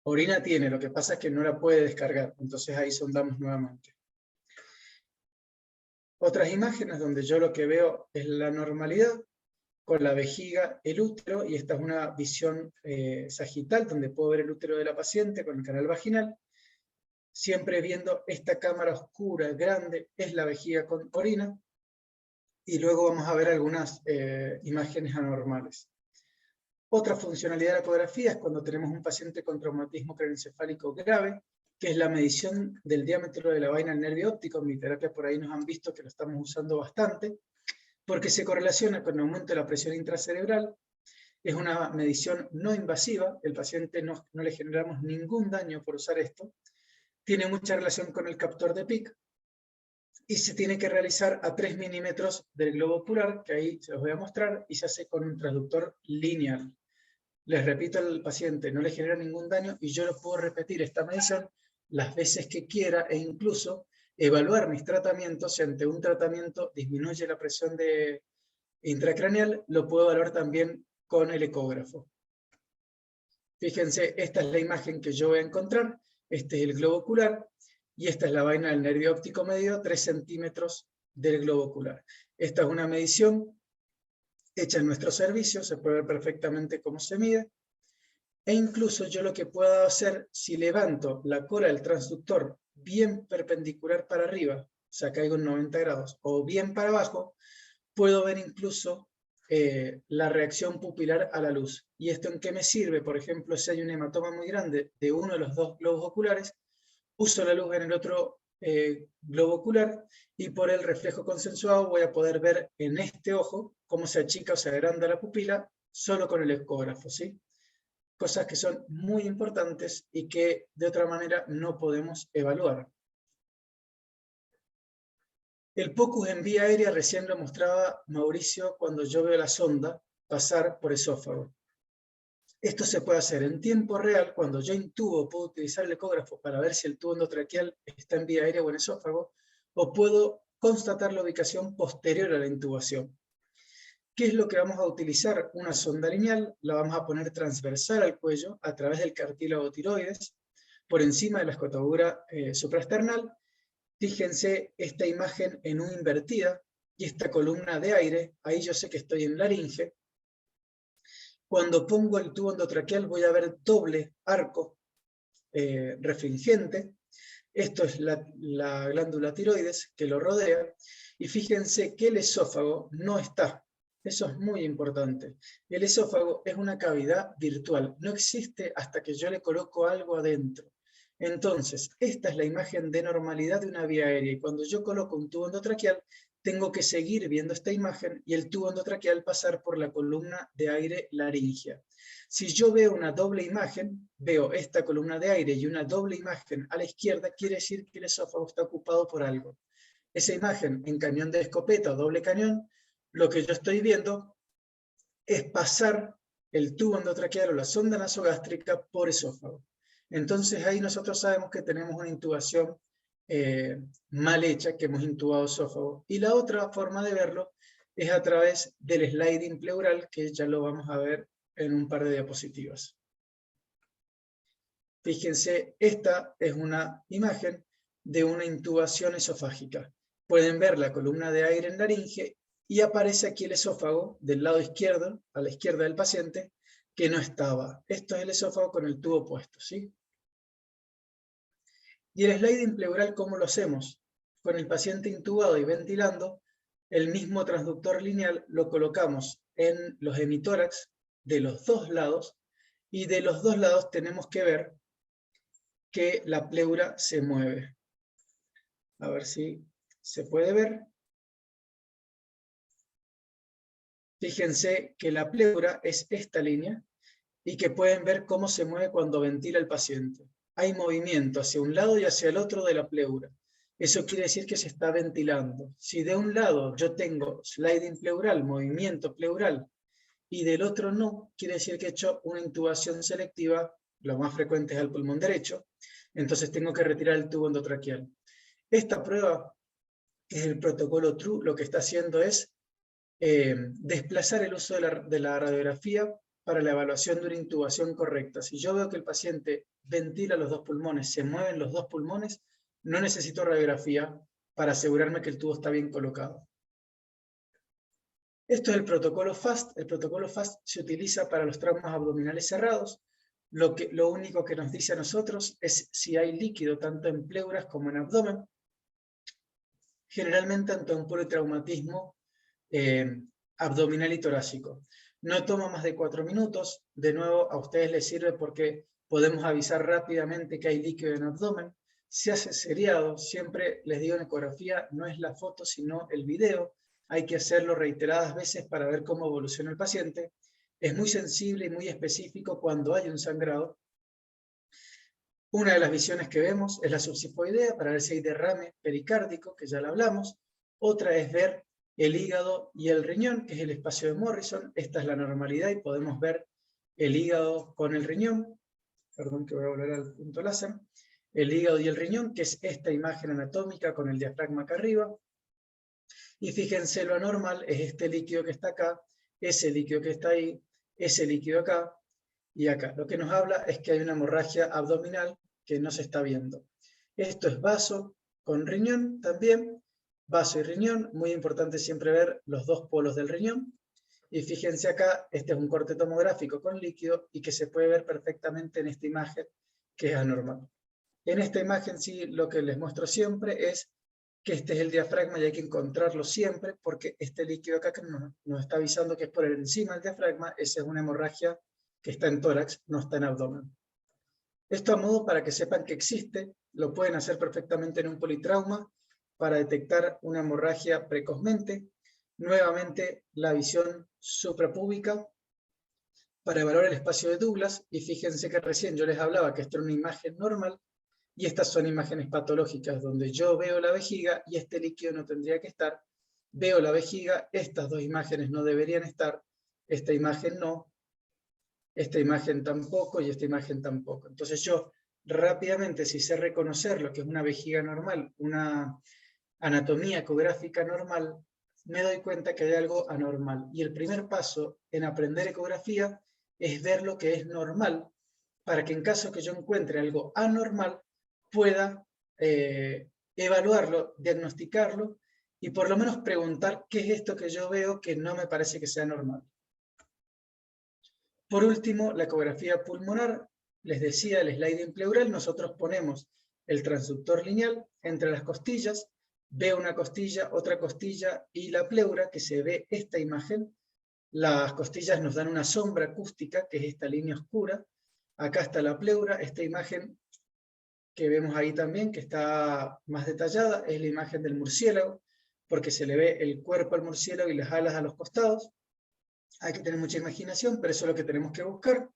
Orina tiene, lo que pasa es que no la puede descargar, entonces ahí sondamos nuevamente. Otras imágenes donde yo lo que veo es la normalidad, con la vejiga, el útero, y esta es una visión sagital, donde puedo ver el útero de la paciente con el canal vaginal, siempre viendo esta cámara oscura, grande, es la vejiga con orina, y luego vamos a ver algunas imágenes anormales. Otra funcionalidad de la ecografía es cuando tenemos un paciente con traumatismo craneoencefálico grave, que es la medición del diámetro de la vaina del nervio óptico. En mi terapia por ahí nos han visto que lo estamos usando bastante, porque se correlaciona con el aumento de la presión intracerebral. Es una medición no invasiva, el paciente no le generamos ningún daño por usar esto. Tiene mucha relación con el captor de PIC, y se tiene que realizar a 3 milímetros del globo ocular, que ahí se los voy a mostrar, y se hace con un transductor lineal. Les repito al paciente, no le genera ningún daño y yo lo puedo repetir esta medición las veces que quiera e incluso evaluar mis tratamientos. Si ante un tratamiento disminuye la presión intracraneal, lo puedo evaluar también con el ecógrafo. Fíjense, esta es la imagen que yo voy a encontrar, este es el globo ocular y esta es la vaina del nervio óptico medio, 3 centímetros del globo ocular. Esta es una medición hecha en nuestro servicio, se puede ver perfectamente cómo se mide, e incluso yo lo que puedo hacer, si levanto la cola del transductor bien perpendicular para arriba, o sea, caigo en 90 grados, o bien para abajo, puedo ver incluso la reacción pupilar a la luz. ¿Y esto en qué me sirve? Por ejemplo, si hay un hematoma muy grande de uno de los dos globos oculares, uso la luz en el otro globo ocular y por el reflejo consensuado voy a poder ver en este ojo cómo se achica o se agranda la pupila solo con el ecógrafo, ¿sí? Cosas que son muy importantes y que de otra manera no podemos evaluar. El POCUS en vía aérea recién lo mostraba Mauricio cuando yo veo la sonda pasar por esófago. Esto se puede hacer en tiempo real, cuando yo intubo, puedo utilizar el ecógrafo para ver si el tubo endotraqueal está en vía aérea o en esófago, o puedo constatar la ubicación posterior a la intubación. ¿Qué es lo que vamos a utilizar? Una sonda lineal, la vamos a poner transversal al cuello a través del cartílago tiroides, por encima de la escotadura supraesternal. Fíjense esta imagen en U invertida y esta columna de aire, ahí yo sé que estoy en laringe. Cuando pongo el tubo endotraqueal voy a ver doble arco refringente. Esto es la glándula tiroides que lo rodea. Y fíjense que el esófago no está. Eso es muy importante. El esófago es una cavidad virtual. No existe hasta que yo le coloco algo adentro. Entonces, esta es la imagen de normalidad de una vía aérea. Y cuando yo coloco un tubo endotraqueal, tengo que seguir viendo esta imagen y el tubo endotraqueal pasar por la columna de aire laringea. Si yo veo una doble imagen, veo esta columna de aire y una doble imagen a la izquierda, quiere decir que el esófago está ocupado por algo. Esa imagen en cañón de escopeta o doble cañón, lo que yo estoy viendo es pasar el tubo endotraqueal o la sonda nasogástrica por esófago. Entonces ahí nosotros sabemos que tenemos una intubación mal hecha, que hemos intubado esófago. Y la otra forma de verlo es a través del sliding pleural, que ya lo vamos a ver en un par de diapositivas. Fíjense, esta es una imagen de una intubación esofágica. Pueden ver la columna de aire en laringe y aparece aquí el esófago del lado izquierdo, a la izquierda del paciente, que no estaba. Esto es el esófago con el tubo puesto, ¿sí? Y el sliding pleural, ¿cómo lo hacemos? Con el paciente intubado y ventilando, el mismo transductor lineal lo colocamos en los hemitórax de los dos lados, y de los dos lados tenemos que ver que la pleura se mueve. A ver si se puede ver. Fíjense que la pleura es esta línea y que pueden ver cómo se mueve cuando ventila el paciente. Hay movimiento hacia un lado y hacia el otro de la pleura. Eso quiere decir que se está ventilando. Si de un lado yo tengo sliding pleural, movimiento pleural, y del otro no, quiere decir que he hecho una intubación selectiva, lo más frecuente es al pulmón derecho, entonces tengo que retirar el tubo endotraqueal. Esta prueba, que es el protocolo TRUE, lo que está haciendo es desplazar el uso de la radiografía para la evaluación de una intubación correcta. Si yo veo que el paciente ventila los dos pulmones, se mueven los dos pulmones, no necesito radiografía para asegurarme que el tubo está bien colocado. Esto es el protocolo FAST. El protocolo FAST se utiliza para los traumas abdominales cerrados. Lo único que nos dice a nosotros es si hay líquido tanto en pleuras como en abdomen. Generalmente ante un politraumatismo abdominal y torácico. No toma más de 4 minutos. De nuevo, a ustedes les sirve porque podemos avisar rápidamente que hay líquido en abdomen. Se hace seriado. Siempre les digo en ecografía, no es la foto, sino el video. Hay que hacerlo reiteradas veces para ver cómo evoluciona el paciente. Es muy sensible y muy específico cuando hay un sangrado. Una de las visiones que vemos es la subsifoidea para ver si hay derrame pericárdico, que ya lo hablamos. Otra es ver el hígado y el riñón, que es el espacio de Morrison. Esta es la normalidad y podemos ver el hígado con el riñón. Perdón que voy a volver al punto láser. El hígado y el riñón, que es esta imagen anatómica con el diafragma acá arriba. Y fíjense, lo anormal es este líquido que está acá, ese líquido que está ahí, ese líquido acá y acá. Lo que nos habla es que hay una hemorragia abdominal que no se está viendo. Esto es vaso con riñón también, vaso y riñón, muy importante siempre ver los dos polos del riñón. Y fíjense acá, este es un corte tomográfico con líquido y que se puede ver perfectamente en esta imagen que es anormal. En esta imagen sí, lo que les muestro siempre es que este es el diafragma y hay que encontrarlo siempre porque este líquido acá que nos está avisando que es por encima del diafragma, esa es una hemorragia que está en tórax, no está en abdomen. Esto a modo para que sepan que existe, lo pueden hacer perfectamente en un politrauma para detectar una hemorragia precozmente. Nuevamente la visión suprapúbica para evaluar el espacio de Douglas, y fíjense que recién yo les hablaba que esto era una imagen normal, y estas son imágenes patológicas donde yo veo la vejiga y este líquido no tendría que estar, veo la vejiga, estas dos imágenes no deberían estar, esta imagen no, esta imagen tampoco y esta imagen tampoco. Entonces yo rápidamente, si sé reconocer lo que es una vejiga normal, una anatomía ecográfica normal, me doy cuenta que hay algo anormal. Y el primer paso en aprender ecografía es ver lo que es normal, para que en caso que yo encuentre algo anormal, pueda evaluarlo, diagnosticarlo, y por lo menos preguntar qué es esto que yo veo que no me parece que sea normal. Por último, la ecografía pulmonar, les decía el sliding pleural, nosotros ponemos el transductor lineal entre las costillas, veo una costilla, otra costilla y la pleura, que se ve esta imagen. Las costillas nos dan una sombra acústica, que es esta línea oscura. Acá está la pleura, esta imagen que vemos ahí también, que está más detallada, es la imagen del murciélago, porque se le ve el cuerpo al murciélago y las alas a los costados. Hay que tener mucha imaginación, pero eso es lo que tenemos que buscar.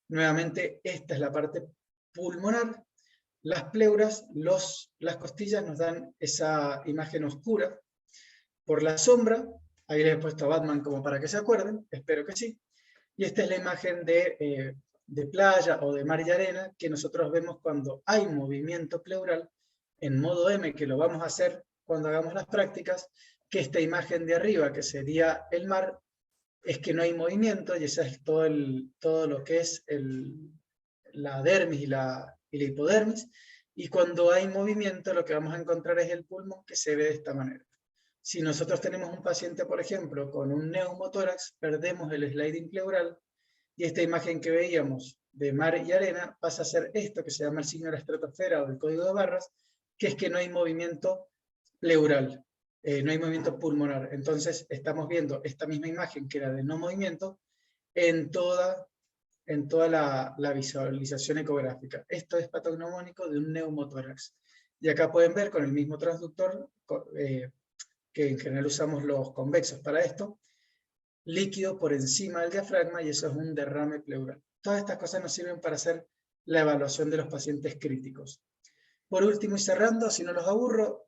Nuevamente, esta es la parte pulmonar. Las pleuras, las costillas nos dan esa imagen oscura. Por la sombra, ahí les he puesto a Batman como para que se acuerden, espero que sí. Y esta es la imagen de playa o de mar y arena que nosotros vemos cuando hay movimiento pleural en modo M, que lo vamos a hacer cuando hagamos las prácticas, que esta imagen de arriba, que sería el mar, es que no hay movimiento, y esa es todo lo que es la dermis y la hipodermis, y cuando hay movimiento lo que vamos a encontrar es el pulmón, que se ve de esta manera. Si nosotros tenemos un paciente, por ejemplo, con un neumotórax, perdemos el sliding pleural, y esta imagen que veíamos de mar y arena pasa a ser esto que se llama el signo de la estratosfera o el código de barras, que es que no hay movimiento pleural. No hay movimiento pulmonar. Entonces estamos viendo esta misma imagen que era de no movimiento en toda la visualización ecográfica. Esto es patognomónico de un neumotórax. Y acá pueden ver con el mismo transductor, que en general usamos los convexos para esto, líquido por encima del diafragma, y eso es un derrame pleural. Todas estas cosas nos sirven para hacer la evaluación de los pacientes críticos. Por último y cerrando, si no los aburro,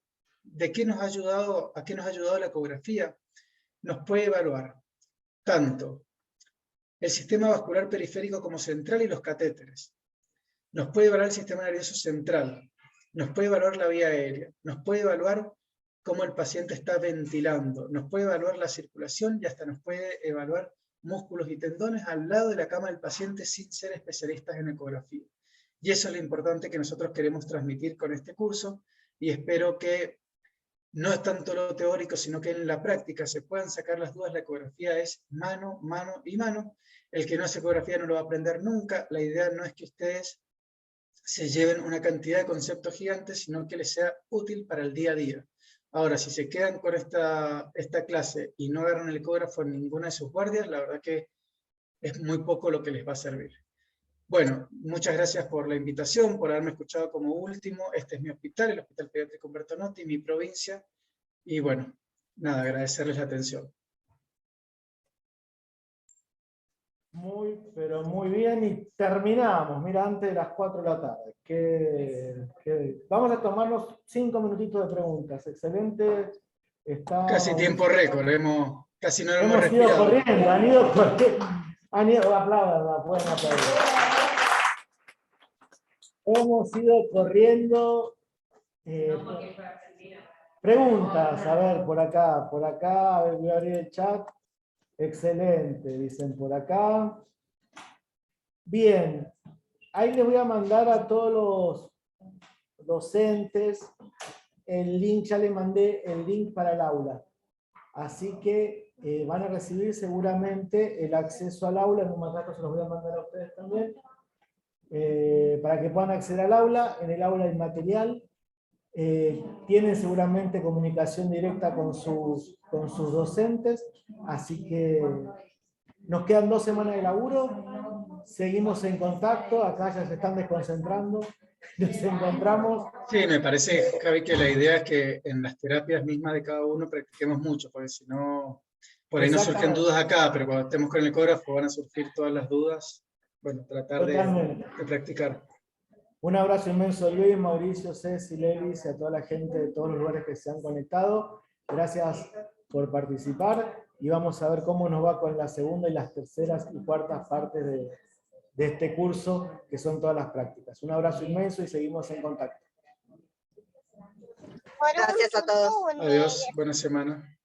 ¿a qué nos ha ayudado la ecografía? Nos puede evaluar tanto el sistema vascular periférico como central y los catéteres. Nos puede evaluar el sistema nervioso central. Nos puede evaluar la vía aérea. Nos puede evaluar cómo el paciente está ventilando. Nos puede evaluar la circulación y hasta nos puede evaluar músculos y tendones al lado de la cama del paciente sin ser especialistas en ecografía. Y eso es lo importante que nosotros queremos transmitir con este curso, y espero que no es tanto lo teórico, sino que en la práctica se puedan sacar las dudas. La ecografía es mano, mano y mano. El que no hace ecografía no lo va a aprender nunca. La idea no es que ustedes se lleven una cantidad de conceptos gigantes, sino que les sea útil para el día a día. Ahora, si se quedan con esta clase y no agarran el ecógrafo en ninguna de sus guardias, la verdad que es muy poco lo que les va a servir. Bueno, muchas gracias por la invitación, por haberme escuchado como último. Este es mi hospital, el Hospital Pediátrico Bertanotti, mi provincia. Y bueno, nada, agradecerles la atención. Pero muy bien, y terminamos, mira, antes de las 4 de la tarde. Vamos a tomarnos 5 minutitos de preguntas. Excelente. Casi tiempo récord, casi no lo hemos Hemos ido respirado. corriendo, han ido corriendo. Aplaudan, pueden aplaudir. Hemos ido corriendo. Preguntas, a ver, por acá, a ver, voy a abrir el chat. Excelente, dicen por acá. Bien, ahí les voy a mandar a todos los docentes el link, ya les mandé el link para el aula. Así que van a recibir seguramente el acceso al aula, en un rato se los voy a mandar a ustedes también, para que puedan acceder al aula. En el aula hay material. Tienen seguramente comunicación directa con sus docentes, así que nos quedan 2 semanas de laburo, seguimos en contacto, acá ya se están desconcentrando, nos encontramos. Sí, me parece, Javi, que la idea es que en las terapias mismas de cada uno practiquemos mucho, porque si no, por ahí no surgen dudas acá, pero cuando estemos con el ecógrafo van a surgir todas las dudas. Bueno, tratar de practicar. Un abrazo inmenso a Luis, Mauricio, Ceci, Lelis y a toda la gente de todos los lugares que se han conectado. Gracias por participar y vamos a ver cómo nos va con la segunda y las terceras y cuartas partes de este curso, que son todas las prácticas. Un abrazo inmenso y seguimos en contacto. Gracias a todos. Adiós, buena semana.